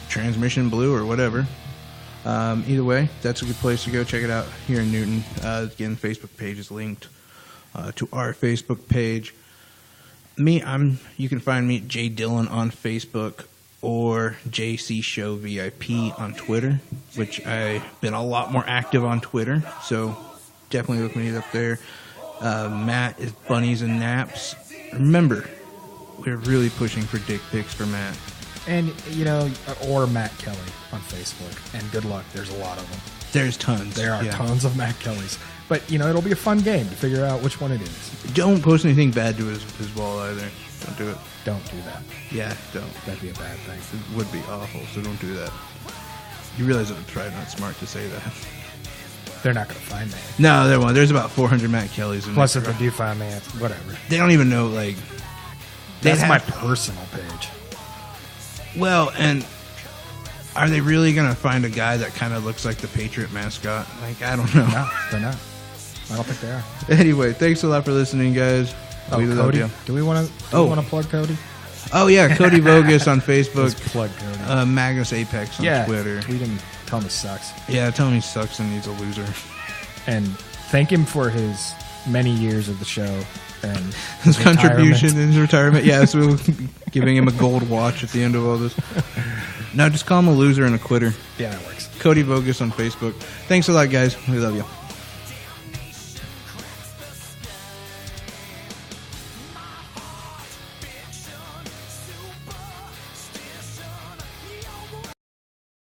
transmission blew or whatever. Either way, that's a good place to go. Check it out here in Newton. Again, Facebook page is linked to our Facebook page. You can find me at Jay Dillon on Facebook or JC Show VIP on Twitter, which I've been a lot more active on Twitter, so definitely look me up there. Matt is Bunnies and Naps. Remember, we're really pushing for dick pics for Matt. And, or Matt Kelly on Facebook. And good luck. There's a lot of them. There's tons. There are tons of Matt Kellys. But, it'll be a fun game to figure out which one it is. Don't post anything bad to his wall either. Don't do it. Don't do that. Yeah, don't. That'd be a bad thing. It would be awful, so don't do that. You realize it's probably not smart to say that. They're not going to find me. No, there won't. There's about 400 Matt Kellys in Plus, there. if they do find me, it's whatever. They don't even know, That's my personal page. Well, and are they really going to find a guy that kind of looks like the Patriot mascot? I don't know. No, they're not. I don't think they are. Anyway, thanks a lot for listening, guys. We love Cody? you. Do we want to plug Cody? Oh, yeah, Cody Vogus on Facebook. Let's plug Cody. Magnus Apex on Twitter. Tweet him. Tell him he sucks. Yeah, tell him he sucks and he's a loser. And thank him for his many years of the show and his contribution in his retirement. Yeah, so giving him a gold watch at the end of all this. No, just call him a loser and a quitter. Yeah, that works. Cody Vogus on Facebook. Thanks a lot, guys. We love you.